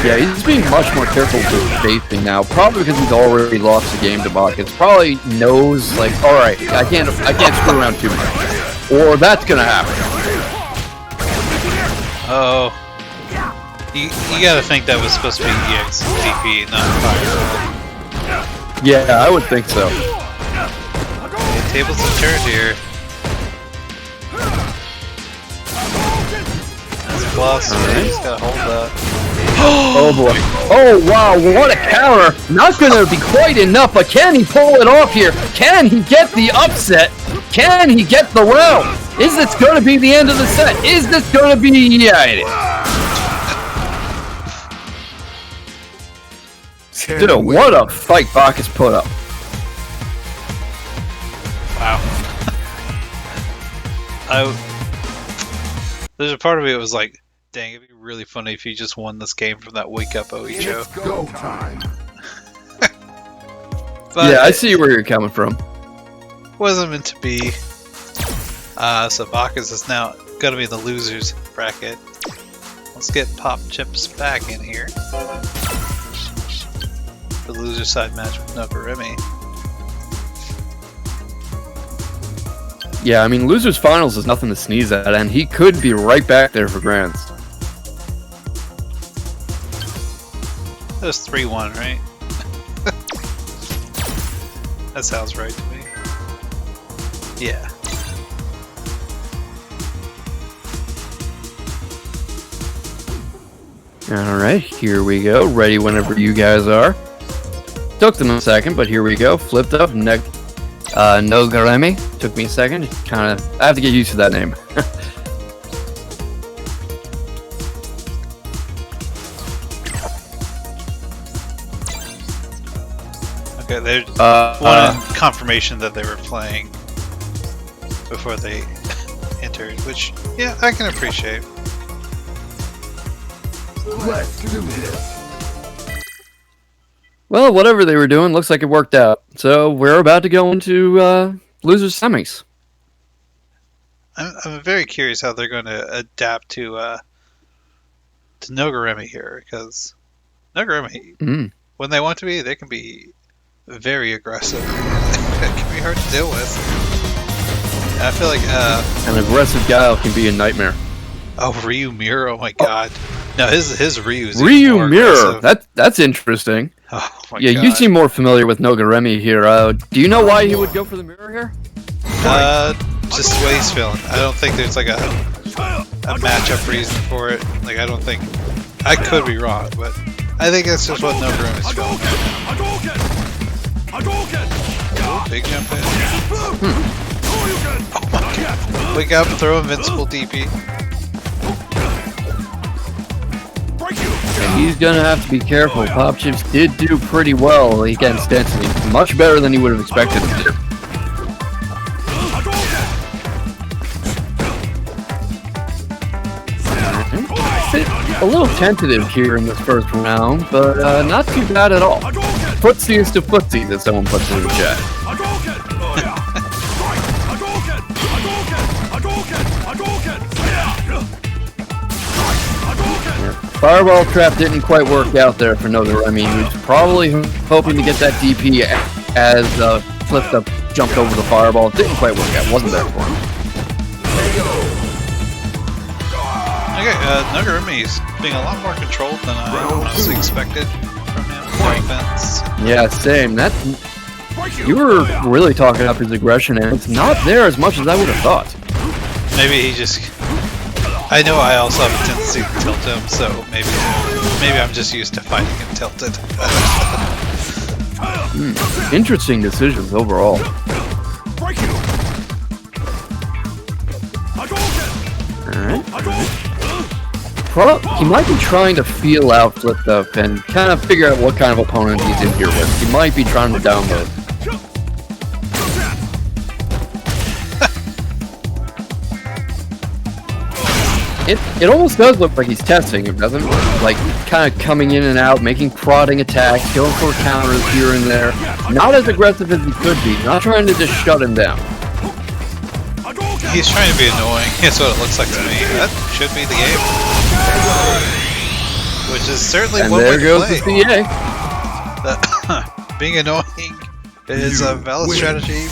Speaker 1: Yeah, he's being much more careful with his spacing now. Probably because he's already lost the game to Bacchus. Probably knows, like, all right, I can't screw around too much, or that's gonna happen.
Speaker 2: Oh, you gotta think that was supposed to be EX DP, not fire.
Speaker 1: Yeah, I would think so.
Speaker 2: Okay, tables have turned here. That's a plus.
Speaker 1: Alright.
Speaker 2: He's gotta hold that.
Speaker 1: Oh boy. Oh wow, what a counter. Not gonna be quite enough, but can he pull it off here? Can he get the upset? Can he get the round? Is this gonna be the end of the set? Is this gonna be... Yeah, it is. Dude, what a fight Bacchus put up.
Speaker 2: Wow. There's a part of me that was like, dang, it'd be really funny if you just won this game from that wake up OE show.
Speaker 3: It's go time.
Speaker 2: But
Speaker 1: Yeah, I see where you're coming from.
Speaker 2: it wasn't meant to be. So Bacchus is now going to be the losers bracket. Let's get Pop Chips back in here. The loser side match with Nogarremi.
Speaker 1: Yeah, I mean, losers finals is nothing to sneeze at, and he could be right back there for grands.
Speaker 2: That was 3-1, right? That sounds right to me. Yeah.
Speaker 1: Alright, here we go. Ready whenever you guys are. Took them a second, but here we go. Flipped up. Nogarremi. Took me a second. I have to get used to that name.
Speaker 2: Okay, there's one confirmation that they were playing before they entered, which, yeah, I can appreciate.
Speaker 3: Let's do this.
Speaker 1: Well, whatever they were doing, looks like it worked out. So we're about to go into losers semis.
Speaker 2: I'm very curious how they're going to adapt to Nogarremi here, because Nogarremi, when they want to be, they can be very aggressive. It can be hard to deal with. And I feel like
Speaker 1: An aggressive guile can be a nightmare.
Speaker 2: oh, Ryu Mirror, oh my god. No, his Ryu's
Speaker 1: Ryu
Speaker 2: more
Speaker 1: Mirror,
Speaker 2: aggressive.
Speaker 1: that's interesting.
Speaker 2: Oh my
Speaker 1: Yeah,
Speaker 2: god.
Speaker 1: you seem more familiar with Nogarremi here. Do you know why he would go for the mirror here?
Speaker 2: Just the way he's feeling. I don't think there's like a matchup reason for it. Like, I don't think... I could be wrong, but I think that's just what Nogarremi's feeling. Oh, big jump in. Oh my god. Wake up, throw invincible DP.
Speaker 1: And he's gonna have to be careful. Pop Chips did do pretty well against Anthony. Much better than he would have expected him to. A little tentative here in this first round, but not too bad at all. Footsies to footsies, as someone puts in the chat. Fireball trap didn't quite work out there for Nogarremi. He was probably hoping to get that DP as Flipdup jumped over the fireball. It didn't quite work out. Wasn't there for him.
Speaker 2: Okay, Nogarremi's being a lot more controlled than I honestly expected from him. No offense.
Speaker 1: Yeah, same. You were really talking up his aggression, and it's not there as much as I would have thought.
Speaker 2: Maybe he just... I know I also have a tendency to tilt him, so maybe I'm just used to fighting him tilted.
Speaker 1: Interesting decisions overall. Alright. He might be trying to feel out Flipdup and kind of figure out what kind of opponent he's in here with. He might be trying to download. It almost does look like he's testing him, doesn't it? Like, kind of coming in and out, making prodding attacks, going for counters here and there. Not as aggressive as he could be, not trying to just shut him down.
Speaker 2: He's trying to be annoying, that's what it looks like to me. That should be the game. Which is certainly
Speaker 1: And
Speaker 2: one way
Speaker 1: there
Speaker 2: to
Speaker 1: goes
Speaker 2: play.
Speaker 1: the CA.
Speaker 2: Being annoying is a valid strategy.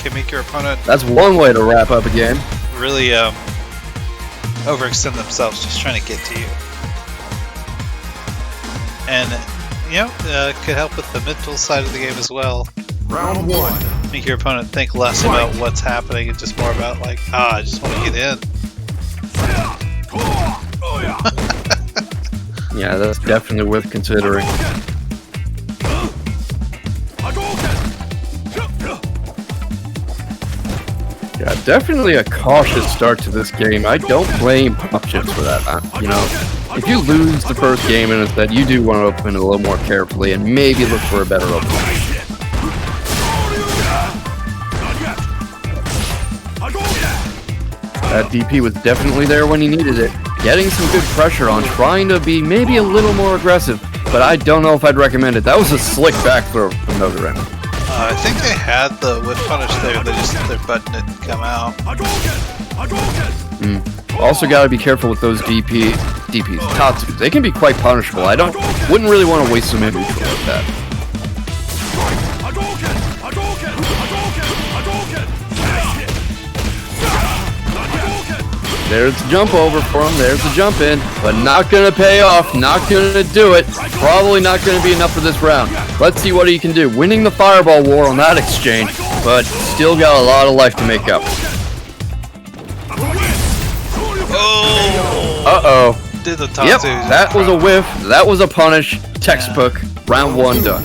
Speaker 2: Can make your opponent
Speaker 1: That's one way to wrap up a game.
Speaker 2: really overextend themselves just trying to get to you. And, you know, could help with the mental side of the game as well.
Speaker 3: Round one.
Speaker 2: Make your opponent think less about what's happening and just more about, like, I just want to get in.
Speaker 1: Yeah, that's definitely worth considering. Yeah, definitely a cautious start to this game. I don't blame Pop Chips for that. You know, if you lose the first game and it's that you do want to open it a little more carefully and maybe look for a better opening. That DP was definitely there when he needed it. Getting some good pressure on, trying to be maybe a little more aggressive, but I don't know if I'd recommend it. That was a slick back throw from Nogarremi.
Speaker 2: I think they had the whip punish there, they just their button didn't come out.
Speaker 1: Also got to be careful with those DPs, Tatsus. They can be quite punishable. Wouldn't really want to waste some energy like that. There's the jump over for him, there's the jump in, but not gonna pay off, not gonna do it, probably not gonna be enough for this round. Let's see what he can do. Winning the fireball war on that exchange, but still got a lot of life to make up. Uh-oh.
Speaker 2: Did the top
Speaker 1: Yep,
Speaker 2: two.
Speaker 1: that was a whiff, that was a punish, textbook, round 1 done.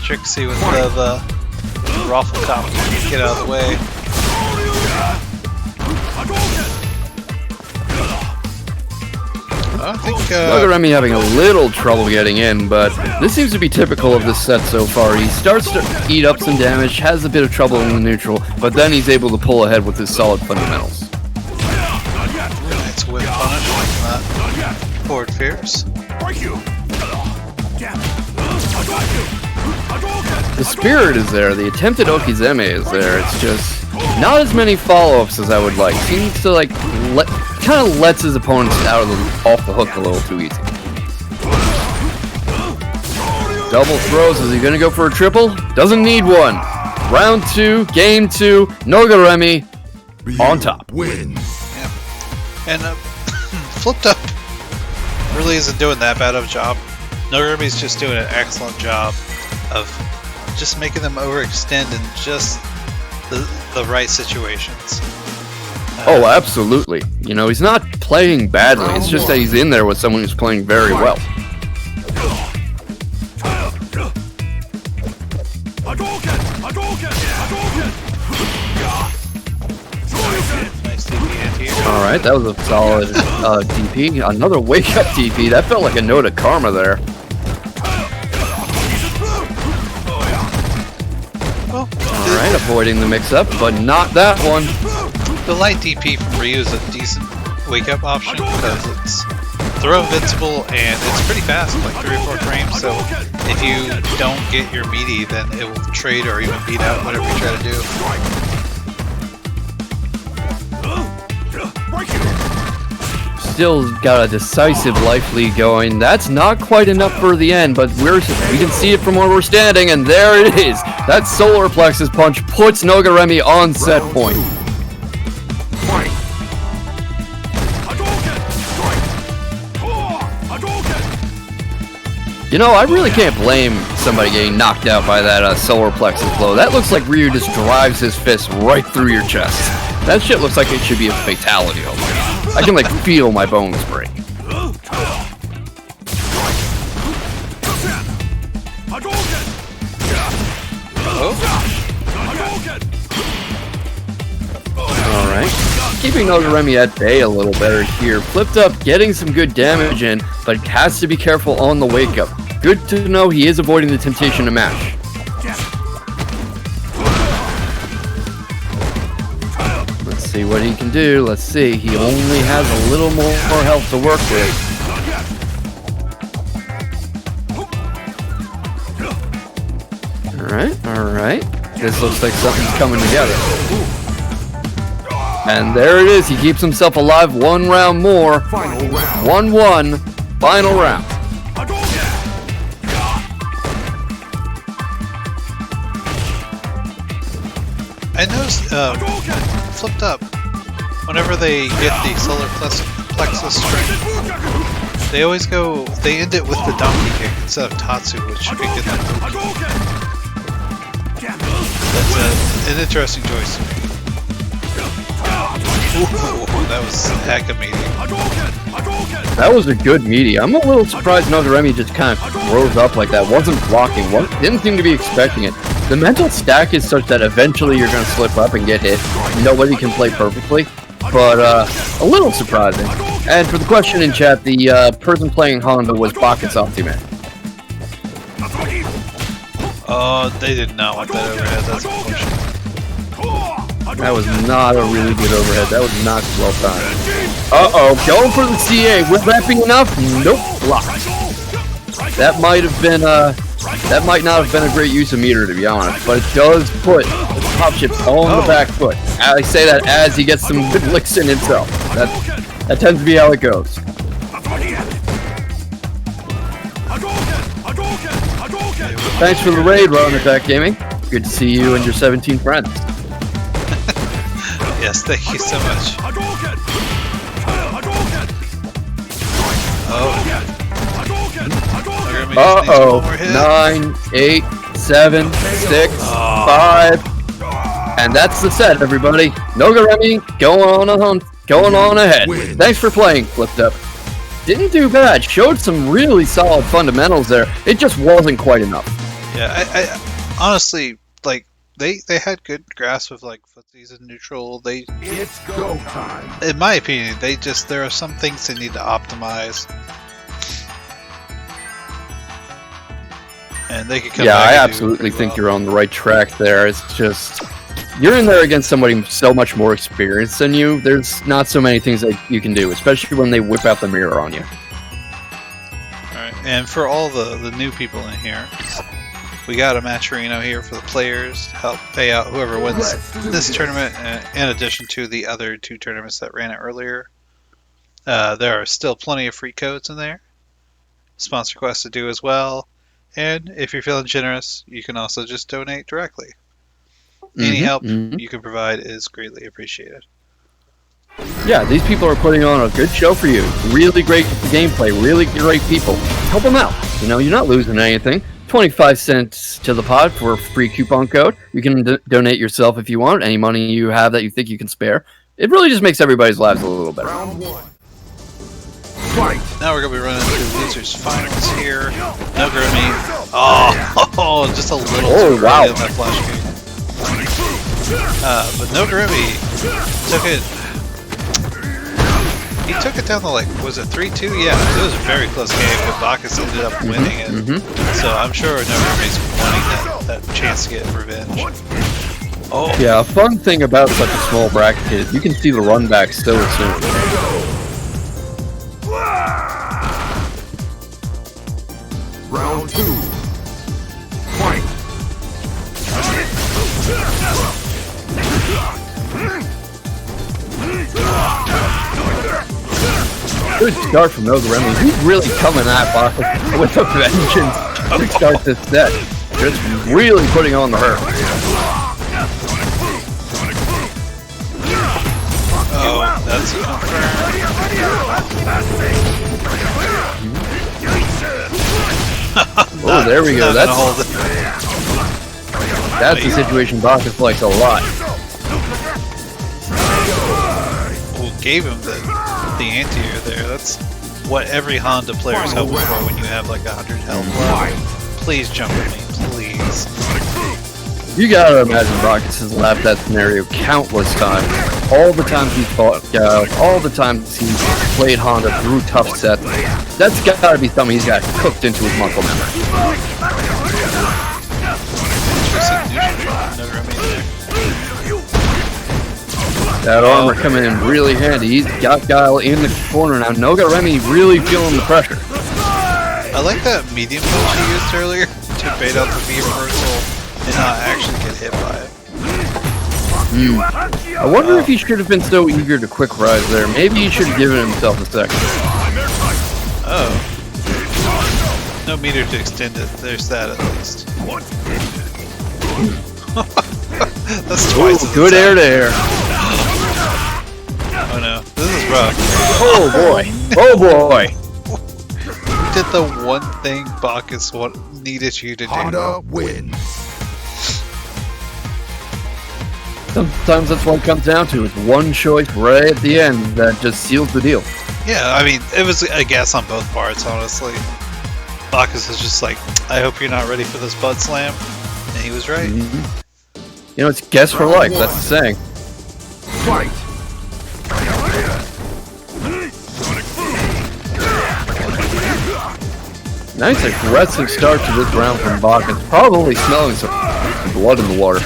Speaker 2: Trixie with the raffle top. Get out of the way. I think
Speaker 1: Nogarremi having a little trouble getting in, but this seems to be typical of this set so far. He starts to eat up some damage, has a bit of trouble in the neutral, but then he's able to pull ahead with his solid fundamentals.
Speaker 2: Nice whip punish like that. Forward fierce.
Speaker 1: The spirit is there, the attempted Okizeme is there, it's just not as many follow-ups as I would like. Seems to kind of lets his opponents off the hook a little too easy. Double throws, is he gonna go for a triple? Doesn't need one. Round 2, game 2, Nogarremi on top.
Speaker 3: Win.
Speaker 2: Yep. And Flipdup really isn't doing that bad of a job. Nogarremi's just doing an excellent job of just making them overextend in just the right situations.
Speaker 1: Oh, absolutely. You know, he's not playing badly. It's just that he's in there with someone who's playing very well.
Speaker 2: Nice DP here.
Speaker 1: Alright, that was a solid DP. Another wake-up DP. That felt like a note of karma there. Alright, avoiding the mix-up, but not that one.
Speaker 2: The light DP from Ryu is a decent wake-up option because it's throw invincible and it's pretty fast, like 3 or 4 frames, so if you don't get your meaty, then it will trade or even beat out whatever you try to do.
Speaker 1: Still got a decisive life lead going. That's not quite enough for the end, but we can see it from where we're standing, and there it is. That solar plexus punch puts Nogarremi on set point. You know, I really can't blame somebody getting knocked out by that solar plexus blow. That looks like Ryu just drives his fist right through your chest. That shit looks like it should be a fatality almost. I can, like, feel my bones break. Alright. Keeping Nogarremi at bay a little better here. Flipdup getting some good damage in, but has to be careful on the wake-up. Good to know he is avoiding the temptation to mash. Let's see what he can do. Let's see. He only has a little more health to work with. Alright. This looks like something's coming together. And there it is. He keeps himself alive 1 round more. 1-1. Final round.
Speaker 2: I noticed Flipdup, whenever they get the solar plexus strength, they always they end it with the donkey kick instead of Tatsu, which should be good. That's an interesting choice to me. Ooh, that was heck of meaty.
Speaker 1: That was a good meaty. I'm a little surprised Nogarremi just kind of rose up like that. Wasn't blocking. Didn't seem to be expecting it. The mental stack is such that eventually you're going to slip up and get hit. Nobody can play perfectly. But a little surprising. And for the question in chat, the person playing Honda was BacchusOptime.
Speaker 2: Oh, they did not want that overhead. That's unfortunate.
Speaker 1: That was not a really good overhead. That was not well timed. Uh-oh, going for the CA. Would that be enough? Nope, blocked. That might not have been a great use of meter, to be honest, but it does put the pop chips on the back foot. I say that as he gets some good licks in himself. That tends to be how it goes. Thanks for the raid, Ron Attack Gaming. Good to see you and your 17 friends.
Speaker 2: Yes, thank you so much.
Speaker 1: Uh-oh. 9, 8, 7, 6, 5. And that's the set, everybody. Nogarremi, going on ahead. Thanks for playing, Flipdup. Didn't do bad. Showed some really solid fundamentals there. It just wasn't quite enough.
Speaker 2: Yeah, I honestly, like, they had good grasp of, like, footsies and neutral.
Speaker 3: It's go time.
Speaker 2: In my opinion, there are some things they need to optimize. And they could come back.
Speaker 1: I absolutely think you're on the right track there. It's just, you're in there against somebody so much more experienced than you. There's not so many things that you can do, especially when they whip out the mirror on you.
Speaker 2: Alright, and for all the new people in here, we got a Matcherino here for the players to help pay out whoever wins this tournament, in addition to the other 2 tournaments that ran it earlier. There are still plenty of free codes in there. Sponsor quests to do as well. And if you're feeling generous, you can also just donate directly. Any help you can provide is greatly appreciated.
Speaker 1: Yeah, these people are putting on a good show for you. Really great gameplay, really great people. Help them out. You know, you're not losing anything. 25 cents to the pod for a free coupon code. You can donate yourself if you want. Any money you have that you think you can spare. It really just makes everybody's lives a little better.
Speaker 3: Round 1. Fight.
Speaker 2: Now we're going to be running through the Losers Finals here. Nogarremi. Oh, just a little too early on that flash kick. But Nogarremi took it. He took it down to, like, was it 3-2? Yeah, it was a very close game, but Bacchus ended up winning it. So I'm sure Nogarremi's wanting that chance to get revenge. Oh.
Speaker 1: Yeah, a fun thing about such a small bracket is you can see the run back so soon.
Speaker 3: Round 2. Fight.
Speaker 1: Good start from Nogarremi. He's really coming at Bacchus with a vengeance to start this set. Just really putting on the hurt.
Speaker 2: Oh, that's confirmed.
Speaker 1: Oh, there we go. That's the situation Bacchus likes a lot.
Speaker 2: Well, gave him the anti-air there. That's what every Honda player is hoping for when you have like 100 health left. Please jump at me, please.
Speaker 1: You gotta imagine Bacchus has laughed that scenario countless times. All the times he's fought guys, all the times he's played Honda through tough sets. That's gotta be something he's got cooked into his muscle memory. That armor coming in really handy. He's got Guile in the corner now. Nogarremi really feeling the pressure.
Speaker 2: I like that medium punch he used earlier to bait out the V reversal and not actually get hit by it.
Speaker 1: I wonder if he should have been so eager to quick rise there. Maybe he should have given himself a second.
Speaker 2: Oh. No meter to extend it. There's that at least. That's twice.
Speaker 1: Ooh, good air to air.
Speaker 2: Oh no, this is rough.
Speaker 1: Oh boy. Oh boy.
Speaker 2: You did the one thing Bacchus needed you to do.
Speaker 3: Honda wins.
Speaker 1: Sometimes that's what it comes down to. It's one choice right at the end that just seals the deal.
Speaker 2: Yeah, I mean, it was a guess on both parts, honestly. Bacchus is just like, I hope you're not ready for this butt slam. And he was right.
Speaker 1: You know, it's guess for life, that's the saying.
Speaker 3: Fight.
Speaker 1: Nice aggressive start to this round from Bacchus. Probably smelling some blood in the water.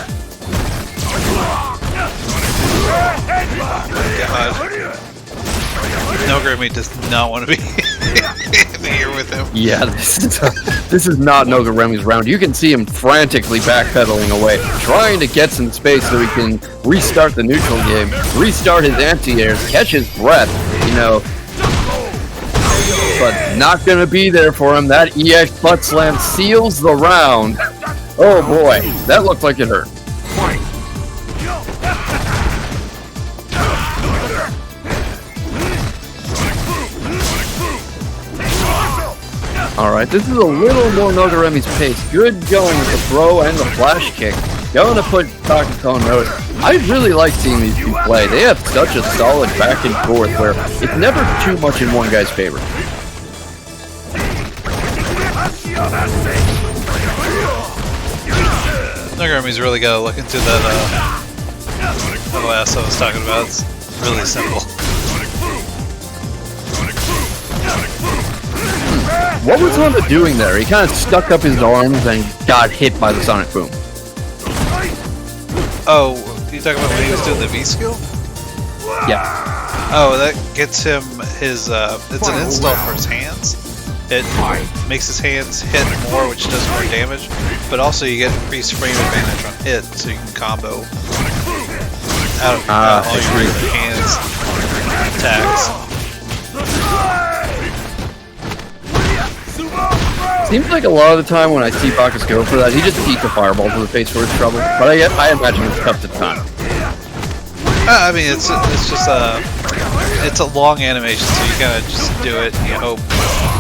Speaker 2: Nogarremi does not want to be in here with him.
Speaker 1: Yeah, this is not Nogarremi's round. You can see him frantically backpedaling away, trying to get some space so he can restart the neutral game, restart his anti-airs, catch his breath, you know. But not gonna be there for him. That EX butt slam seals the round. Oh boy, that looked like it hurt. Alright, this is a little more Nogarremi's pace. Good going with the throw and the flash kick. Going to put Bacchus on notice. I really like seeing these two play. They have such a solid back and forth where it's never too much in one guy's favor.
Speaker 2: Nogarremi's really got to look into that last I was talking about. It's really simple.
Speaker 1: What was Honda doing there? He kind of stuck up his arms and got hit by the Sonic Boom.
Speaker 2: Oh, you talking about when he was doing the V skill?
Speaker 1: Yeah.
Speaker 2: Oh, that gets him his, it's an install for his hands. It makes his hands hit more, which does more damage, but also you get increased frame advantage on hit, so you can combo out of all your hands attacks.
Speaker 1: Seems like a lot of the time when I see Bacchus go for that, he just eats a fireball to the face for his trouble. But I imagine it's tough to time.
Speaker 2: I mean, it's just it's a long animation, so you gotta just do it. And you hope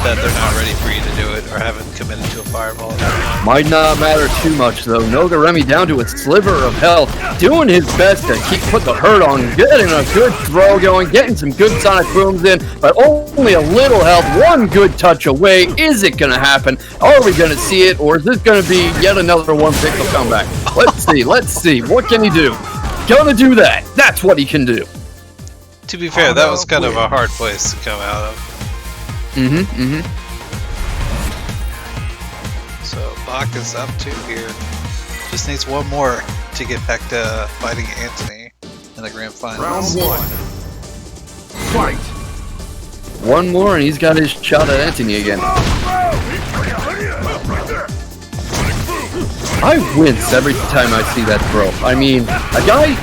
Speaker 2: that they're not ready for you to do it or haven't committed to a fireball.
Speaker 1: Might not matter too much though. Nogarremi down to a sliver of health, doing his best to put the hurt on, getting a good throw going, getting some good Sonic Booms in, but only a little health, one good touch away. Is it gonna happen? Are we gonna see it, or is this gonna be yet another one pixel comeback? Let's see. What can he do? Gonna do that. That's what he can do.
Speaker 2: To be fair, that was kind of a hard place to come out of. So Bacchus up 2 here. Just needs one more to get back to fighting Antony in the grand finals.
Speaker 3: Round 1. Fight.
Speaker 1: One more and he's got his shot at Antony again. I wince every time I see that throw. I mean, a guy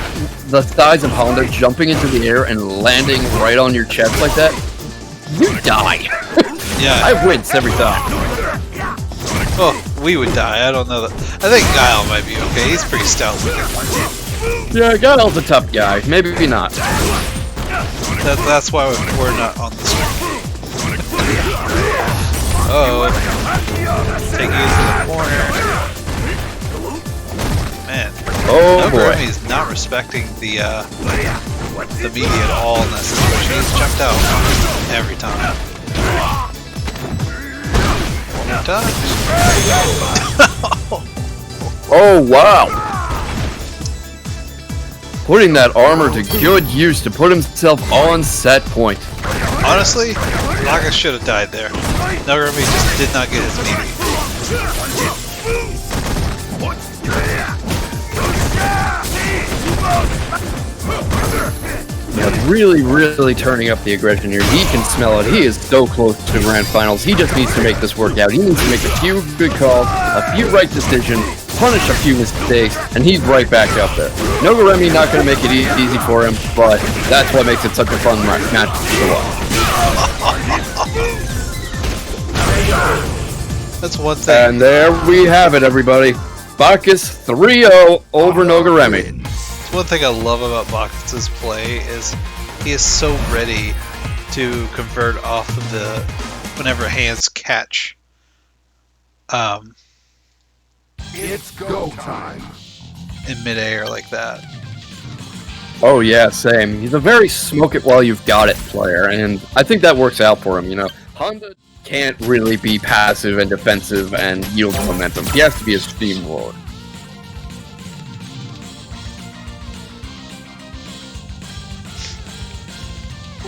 Speaker 1: the size of Honda jumping into the air and landing right on your chest like that, you die.
Speaker 2: Yeah.
Speaker 1: I wince every time.
Speaker 2: Oh, we would die. I don't know that. I think Guile might be okay. He's pretty stout looking.
Speaker 1: Yeah, Guile's a tough guy. Maybe not.
Speaker 2: That's why we're not on the screen. Oh. Take you to the corner. Man.
Speaker 1: Oh boy.
Speaker 2: Nogarremi is not respecting the media at all in this situation. He's jumped out every time. Touch.
Speaker 1: Oh wow. Putting that armor to good use to put himself on set point.
Speaker 2: Honestly, Bacchus should have died there. Nogarremi just did not get his media.
Speaker 1: Yeah, really turning up the aggression here. He can smell it. He is so close to the grand finals. He just needs to make this work out. He needs to make a few good calls, a few right decisions, punish a few mistakes, and he's right back up there. Nogarremi not going to make it easy for him, but that's what makes it such a fun match to watch.
Speaker 2: That's one thing.
Speaker 1: And there we have it, everybody. Bacchus 3-0 over Nogarremi.
Speaker 2: One thing I love about Bacchus' play is he is so ready to convert off of the whenever hands catch.
Speaker 3: It's go time.
Speaker 2: In midair like that.
Speaker 1: Oh yeah, same. He's a very smoke it while you've got it player, and I think that works out for him, you know. Honda can't really be passive and defensive and yield momentum. He has to be a steamroller.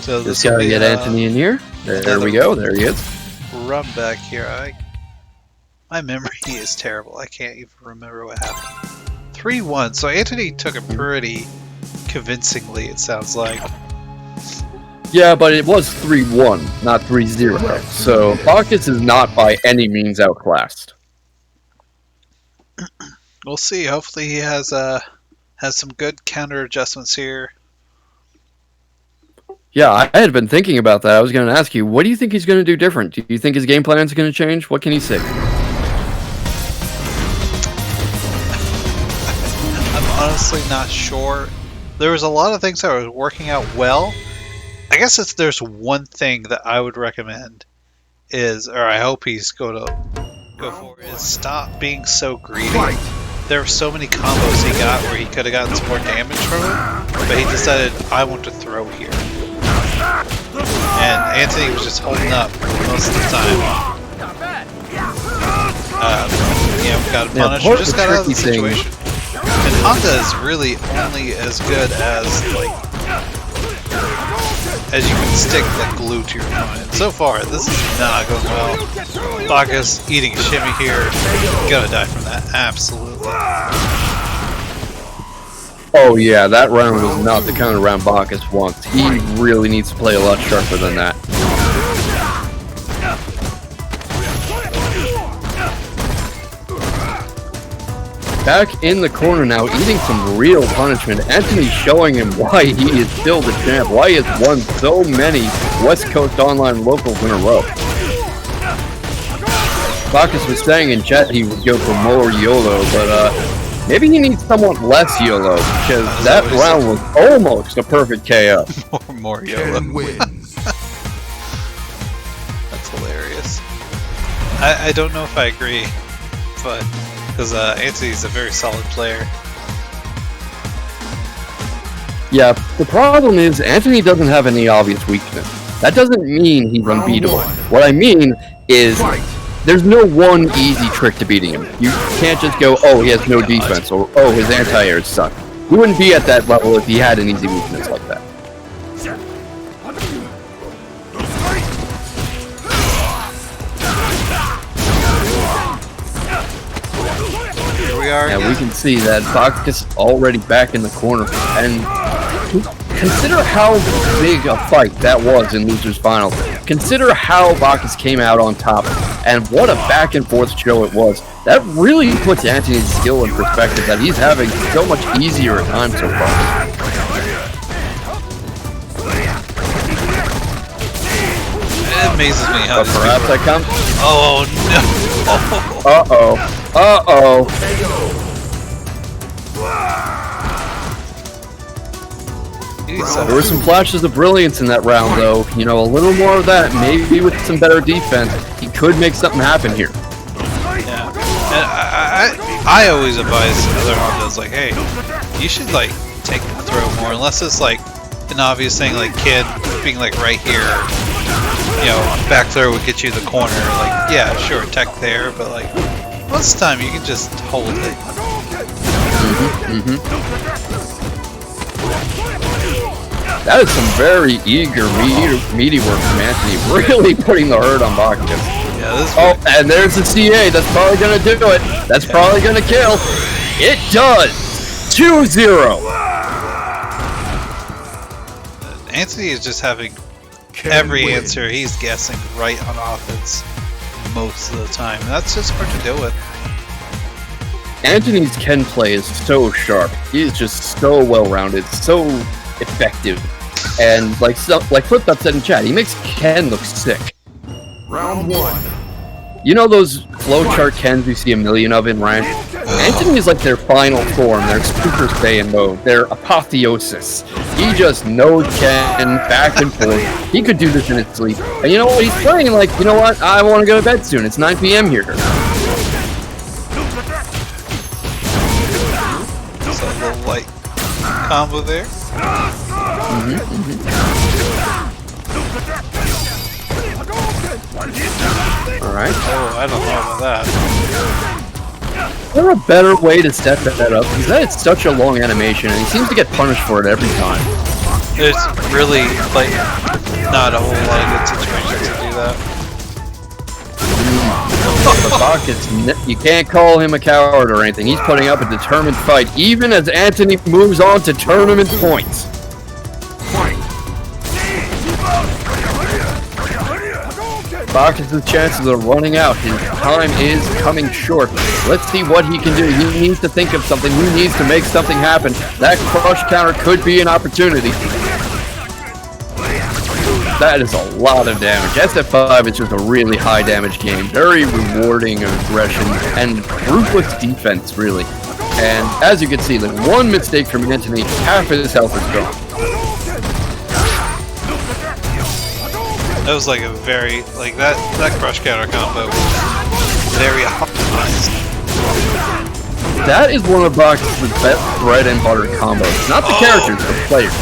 Speaker 2: So
Speaker 1: Just gotta get Antony in here. There we go. There he is.
Speaker 2: Run back here. My memory is terrible. I can't even remember what happened. 3-1. So Antony took it pretty convincingly, it sounds like.
Speaker 1: Yeah, but it was 3-1, not 3-0. So Bacchus is not by any means outclassed.
Speaker 2: We'll see. Hopefully he has some good counter adjustments here.
Speaker 1: Yeah, I had been thinking about that. I was going to ask you, what do you think he's going to do different? Do you think his game plan is going to change? What can he say?
Speaker 2: I'm honestly not sure. There was a lot of things that were working out well. I guess if there's one thing that I would recommend is, or I hope he's going to go for, is stop being so greedy. There were so many combos he got where he could have gotten some more damage from it, but he decided, I want to throw here. And Antony was just holding up most of the time. Got punished, just got out of the situation. And Honda is really only as good as as you can stick the glue to your opponent. So far, this is not going well. Bacchus eating a shimmy here. Gonna die from that, absolutely.
Speaker 1: Oh yeah, that round was not the kind of round Bacchus wants. He really needs to play a lot sharper than that. Back in the corner now, eating some real punishment. Antony's showing him why he is still the champ, why he has won so many West Coast Online locals in a row. Bacchus was saying in chat he would go for more YOLO, but maybe he needs somewhat less YOLO, because that round was almost a perfect KO.
Speaker 2: more YOLO. That's hilarious. I don't know if I agree, but because Antony's a very solid player.
Speaker 1: Yeah, the problem is Antony doesn't have any obvious weakness. That doesn't mean he's unbeatable. What I mean is there's no one easy trick to beating him. You can't just go, oh, he has no defense, or oh, his anti-airs suck. He wouldn't be at that level if he had an easy weakness like that. Yeah, we can see that Bacchus already back in the corner, and consider how big a fight that was in Losers Final. Consider how Bacchus came out on top, and what a back and forth show it was. That really puts Antony's skill in perspective, that he's having so much easier a time so far.
Speaker 2: It amazes me how this
Speaker 1: perhaps I come.
Speaker 2: Oh no!
Speaker 1: Uh-oh. Uh-oh. There were some flashes of brilliance in that round, though. You know, a little more of that, maybe with some better defense, he could make something happen here.
Speaker 2: Yeah, and I always advise other Hondas, like, hey, you should, like, take the throw more, unless it's, like, an obvious thing, like Kid being, like, right here, you know, back throw would get you the corner, like, yeah, sure, tech there, but, like, most of the time you can just hold it.
Speaker 1: That is some very eager, meaty work from Antony, really putting the hurt on Bacchus.
Speaker 2: Yeah, this
Speaker 1: and there's the CA. That's probably going to do it. That's probably going to kill. It does. 2-0.
Speaker 2: Antony is just having every answer. He's guessing right on offense most of the time. That's just hard to deal with.
Speaker 1: Antony's Ken play is so sharp. He's just so well-rounded, so effective, and like Flipdup said in chat, he makes Ken look sick.
Speaker 3: Round 1.
Speaker 1: You know those flowchart Kens you see a million of in rank? Antony is like their final form, their Super Saiyan mode, their apotheosis. He just knows Ken back and forth. He could do this in his sleep. And you know what? He's playing like, you know what? I want to go to bed soon. It's 9 p.m. here.
Speaker 2: So a little light combo there.
Speaker 1: Alright.
Speaker 2: Oh, I don't know about that.
Speaker 1: Is there a better way to set that up? Because that is such a long animation, and he seems to get punished for it every time.
Speaker 2: There's really, like, not a whole lot of good situations to do that.
Speaker 1: But Bacchus, you can't call him a coward or anything. He's putting up a determined fight, even as Antony moves on to tournament points. Bacchus' chances are running out. His time is coming short. Let's see what he can do. He needs to think of something. He needs to make something happen. That crush counter could be an opportunity. That is a lot of damage. SF5 is just a really high damage game. Very rewarding aggression and ruthless defense, really. And as you can see, like one mistake from Antony, half of his health is gone.
Speaker 2: That was like a very, like that crush counter combo was very optimized.
Speaker 1: That is one of Bacchus' best bread and butter combos. Not the characters, the players.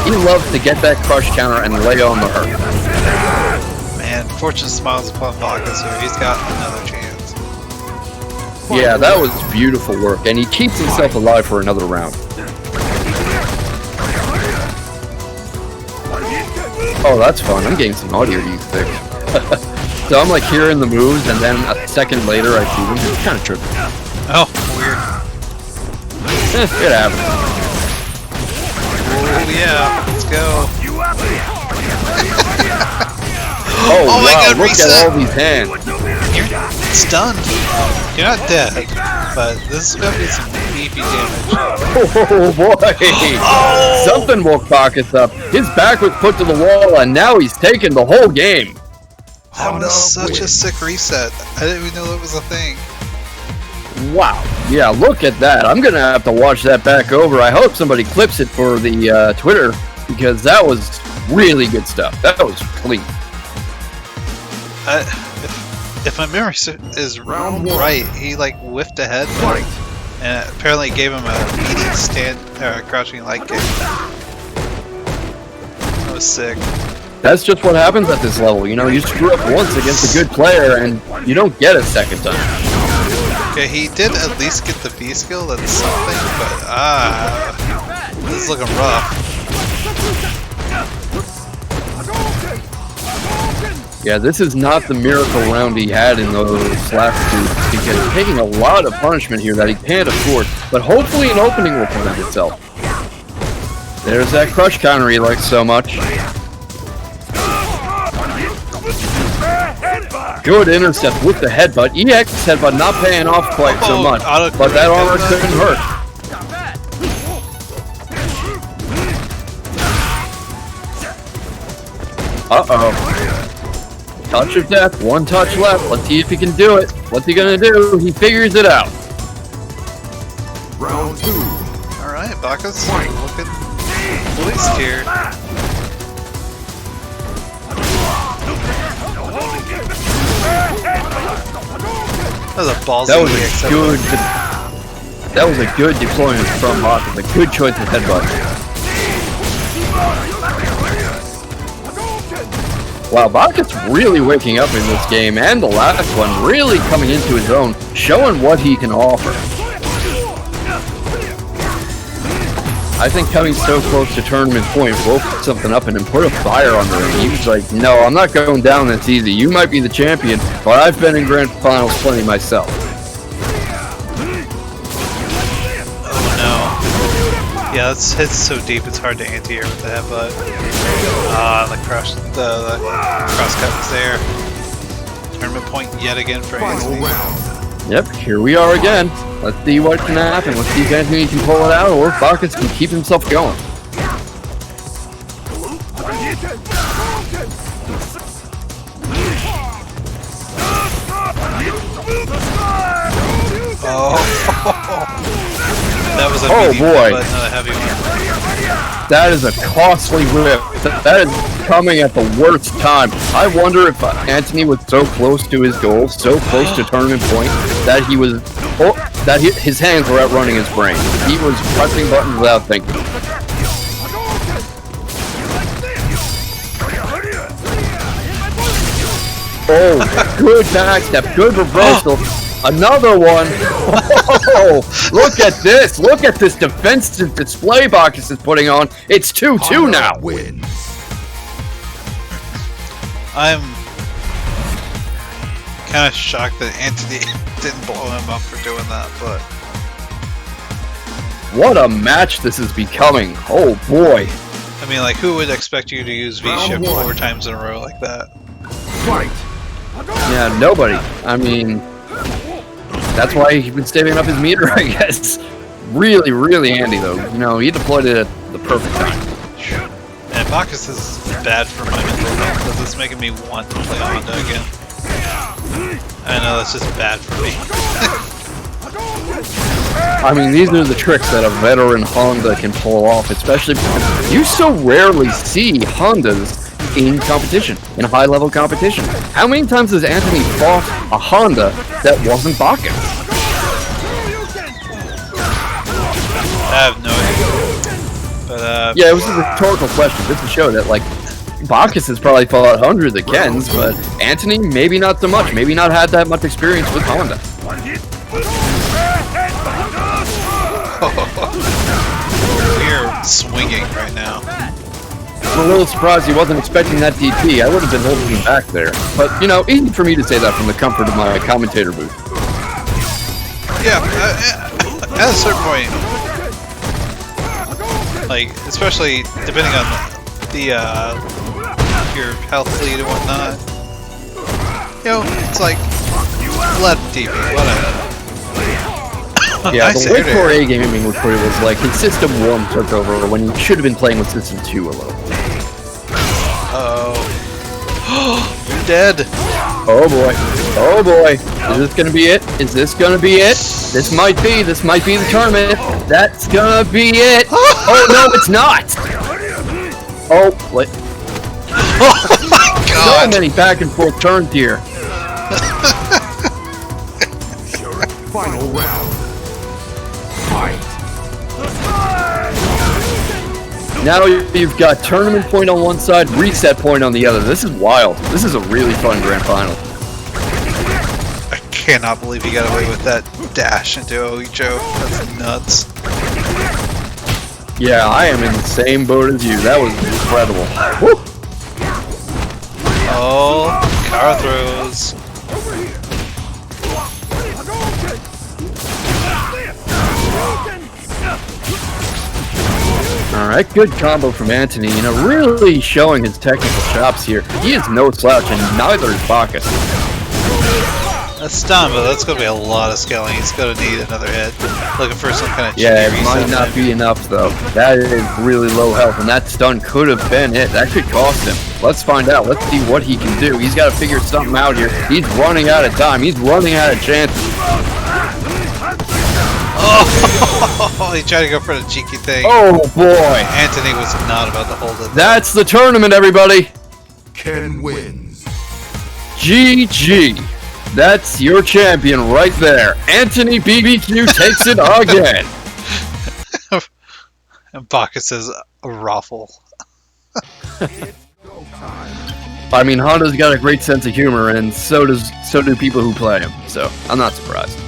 Speaker 1: He loves to get that crush counter and lay on the hurt.
Speaker 2: Man, fortune smiles upon Bacchus here. He's got another chance.
Speaker 1: Yeah, that was beautiful work, and he keeps himself alive for another round. Oh, that's fun. I'm getting some audio music. So I'm like hearing the moves, and then a second later I see them. It's kind of trippy.
Speaker 2: Oh, weird.
Speaker 1: It happens.
Speaker 2: Oh yeah, let's go.
Speaker 1: Oh
Speaker 2: my
Speaker 1: wow,
Speaker 2: God,
Speaker 1: look
Speaker 2: reset.
Speaker 1: at all these hands.
Speaker 2: You're stunned. You're not dead, but this is gonna be some beefy damage.
Speaker 1: Oh boy!
Speaker 2: Oh!
Speaker 1: Something woke Bacchus up. His back was put to the wall, and now he's taking the whole game.
Speaker 2: That was such a sick reset. I didn't even know that was a thing.
Speaker 1: Wow. Yeah, look at that. I'm going to have to watch that back over. I hope somebody clips it for the Twitter, because that was really good stuff. That was clean.
Speaker 2: If my memory is right, he like whiffed ahead, and apparently it gave him a meaty stand, crouching leg kick. That was sick.
Speaker 1: That's just what happens at this level. You know, you screw up once against a good player, and you don't get a second time.
Speaker 2: Okay, he did at least get the B skill, that's something, but this is looking rough.
Speaker 1: Yeah, this is not the miracle round he had in those last two, because he's taking a lot of punishment here that he can't afford, but hopefully an opening will present itself. There's that crush counter he likes so much. Good intercept with the headbutt. EX headbutt not paying off quite so much, but that armor couldn't hurt. Uh-oh. Touch of death, one touch left. Let's see if he can do it. What's he gonna do? He figures it out.
Speaker 3: Round 2.
Speaker 2: Alright, Bacchus, looking pleased here. That was a ballsy
Speaker 1: That was
Speaker 2: EX
Speaker 1: a good. That was a good deployment from Bacchus. A good choice of headbutt. Wow, Bacchus really waking up in this game, and the last one really coming into his own, showing what he can offer. I think coming so close to tournament point woke something up in him, put a fire under him. He was like, no, I'm not going down this easy. You might be the champion, but I've been in grand finals plenty myself.
Speaker 2: Oh no. Yeah, it's so deep it's hard to anti-air with the headbutt. The cross cut was there. Tournament point yet again for Antony.
Speaker 1: Yep, here we are again. Let's see what can happen. Let's see if Antony can pull it out, or if Bacchus can keep himself going.
Speaker 2: Oh, that was a medium,
Speaker 1: boy.
Speaker 2: but not a heavy one.
Speaker 1: That is a costly whip. That is coming at the worst time. I wonder if Antony was so close to his goal, so close to tournament point, that he was, his hands were outrunning his brain. He was pressing buttons without thinking. Oh, good backstep, good reversal. Another one. Oh, look at this. Look at this defensive display Bacchus is putting on. It's 2-2 now.
Speaker 3: Wins.
Speaker 2: I'm kind of shocked that Antony didn't blow him up for doing that, but
Speaker 1: What a match this is becoming. Oh boy.
Speaker 2: I mean, like, who would expect you to use V-Ship 4 times in a row like that?
Speaker 3: Fight.
Speaker 1: Yeah, nobody. I mean, that's why he's been saving up his meter, I guess. Really, really handy, though. You know, he deployed it at the perfect time.
Speaker 2: And Bacchus is bad for my mental health because it's making me want to play Honda again. I know that's just bad for me.
Speaker 1: I mean, these are the tricks that a veteran Honda can pull off, especially because you so rarely see Hondas in competition, in high-level competition. How many times has Antony fought a Honda that wasn't Bacchus?
Speaker 2: I have no idea. But,
Speaker 1: yeah, it was a rhetorical question just to show that, like, Bacchus has probably fought hundreds of Kens, but Antony, maybe not so much. Maybe not had that much experience with Honda.
Speaker 2: we're swinging right now.
Speaker 1: I'm a little surprised he wasn't expecting that DT. I would have been holding him back there. But, you know, easy for me to say that from the comfort of my commentator booth.
Speaker 2: Yeah, at a certain point, like, especially depending on the, your health lead and whatnot, you know, it's like, let DP, whatever.
Speaker 1: Yeah, the way 4A gaming recruit was like, his System 1 took over when you should have been playing with System 2 a little.
Speaker 2: Uh-oh. You're dead.
Speaker 1: Oh boy. Oh boy. Is this gonna be it? Is this gonna be it? This might be the tournament. That's gonna be it. Oh no, it's not. Oh, what?
Speaker 2: Oh my god.
Speaker 1: So many back and forth turns here.
Speaker 3: Final round. Fight.
Speaker 1: Now you've got tournament point on one side, reset point on the other. This is wild. This is a really fun grand final.
Speaker 2: I cannot believe he got away with that dash into Oicho. That's nuts.
Speaker 1: Yeah, I am in the same boat as you. That was incredible. Woo!
Speaker 2: Oh, car throws.
Speaker 1: Alright, good combo from Antony, you know, really showing his technical chops here. He is no slouch, and neither is Bacchus.
Speaker 2: That's done, but that's going to be a lot of scaling. He's going to need another hit. Looking for some kind of
Speaker 1: Yeah,
Speaker 2: cheeky
Speaker 1: it might
Speaker 2: reset
Speaker 1: not
Speaker 2: maybe.
Speaker 1: be enough, though. That is really low health, and that stun could have been it. That could cost him. Let's find out. Let's see what he can do. He's got to figure something out here. He's running out of time. He's running out of chances.
Speaker 2: Oh, he tried to go for the cheeky thing.
Speaker 1: Oh, boy.
Speaker 2: Antony was not about to hold it.
Speaker 1: That's the tournament, everybody.
Speaker 3: Ken wins.
Speaker 1: GG. That's your champion right there. AntonyBBQ takes it again.
Speaker 2: And Bacchus says a raffle.
Speaker 1: I mean, Honda's got a great sense of humor, and so do people who play him. So I'm not surprised.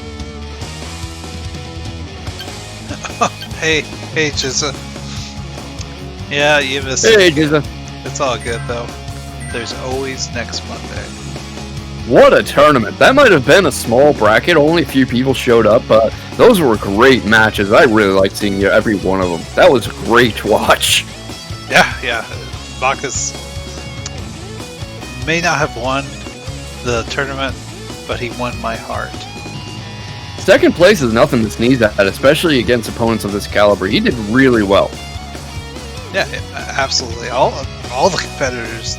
Speaker 2: Hey, Jizza. Yeah, you missed
Speaker 1: Hey,
Speaker 2: it.
Speaker 1: Giza.
Speaker 2: It's all good, though. There's always next Monday.
Speaker 1: What a tournament. That might have been a small bracket. Only a few people showed up, but those were great matches. I really liked seeing every one of them. That was great to watch.
Speaker 2: Yeah. Bacchus may not have won the tournament, but he won my heart.
Speaker 1: Second place is nothing to sneeze at, especially against opponents of this caliber. He did really well.
Speaker 2: Yeah, absolutely. All the competitors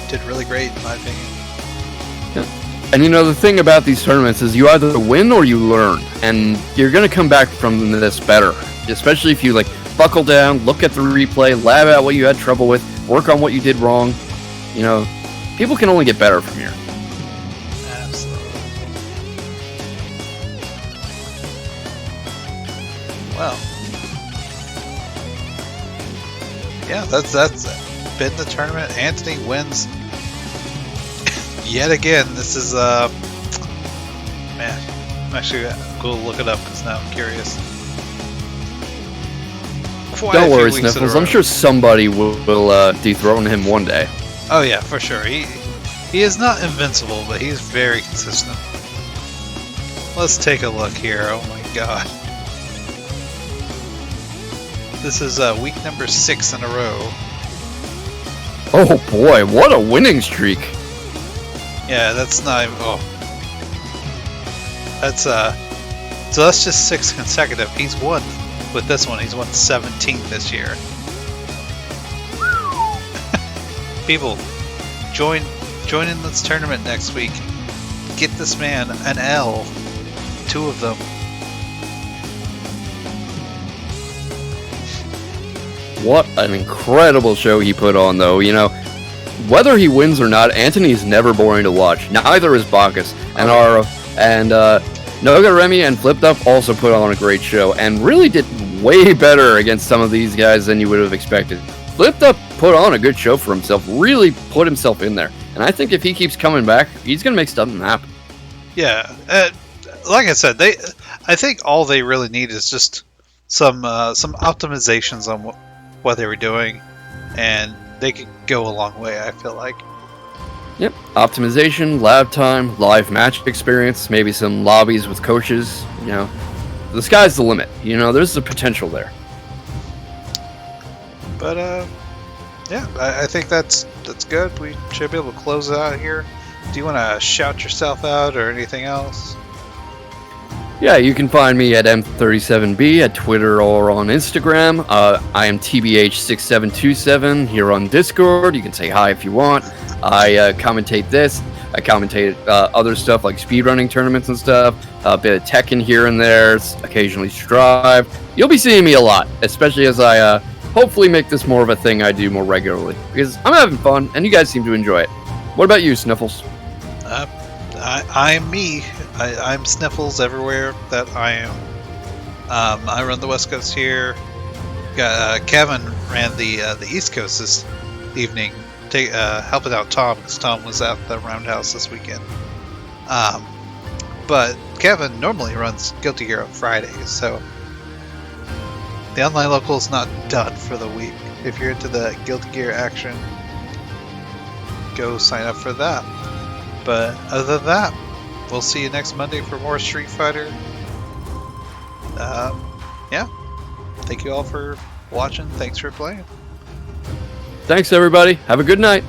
Speaker 2: did really great, in my opinion.
Speaker 1: And you know, the thing about these tournaments is you either win or you learn. And you're going to come back from this better. Especially if you, like, buckle down, look at the replay, lab out what you had trouble with, work on what you did wrong. You know, people can only get better from here.
Speaker 2: Absolutely. Well. Yeah, that's been the tournament. Antony wins yet again. This is man, I'm actually going to look it up because now I'm curious.
Speaker 1: Don't worry, Sniffles. I'm sure somebody will dethrone him one day.
Speaker 2: Oh yeah, for sure. He is not invincible, but he's very consistent. Let's take a look here. Oh my god. This is week number 6 in a row.
Speaker 1: Oh boy, what a winning streak.
Speaker 2: Yeah, that's not even, oh. That's so that's just 6 consecutive. He's won with this one. He's won 17 this year. People, join in this tournament next week. Get this man an L. 2 of them.
Speaker 1: What an incredible show he put on, though. You know, whether he wins or not, Antony's never boring to watch. Neither is Bacchus. And Nogarremi and Flipdup also put on a great show and really did way better against some of these guys than you would have expected. Flipdup put on a good show for himself, really put himself in there. And I think if he keeps coming back, he's going to make something happen.
Speaker 2: Yeah, like I said, I think all they really need is just some optimizations on what they were doing, and they could go a long way, I feel like.
Speaker 1: Yep, optimization, lab time, live match experience, maybe some lobbies with coaches. You know, the sky's the limit. You know, there's the potential there.
Speaker 2: But yeah, I think that's good. We should be able to close it out here. Do you want to shout yourself out or anything else?
Speaker 1: Yeah, you can find me at M37B at Twitter or on Instagram. I am TBH6727 here on Discord. You can say hi if you want. I commentate this. I commentate other stuff like speedrunning tournaments and stuff. A bit of Tekken here and there. Occasionally Strive. You'll be seeing me a lot, especially as I hopefully make this more of a thing I do more regularly. Because I'm having fun, and you guys seem to enjoy it. What about you, Sniffles?
Speaker 2: I'm me. I'm Sniffles everywhere that I am. I run the West Coast here. Kevin ran the East Coast this evening, helping out Tom because Tom was at the Roundhouse this weekend. But Kevin normally runs Guilty Gear on Fridays, so the online local is not done for the week. If you're into the Guilty Gear action, go sign up for that. But other than that, we'll see you next Monday for more Street Fighter. Yeah. Thank you all for watching. Thanks for playing.
Speaker 1: Thanks, everybody. Have a good night.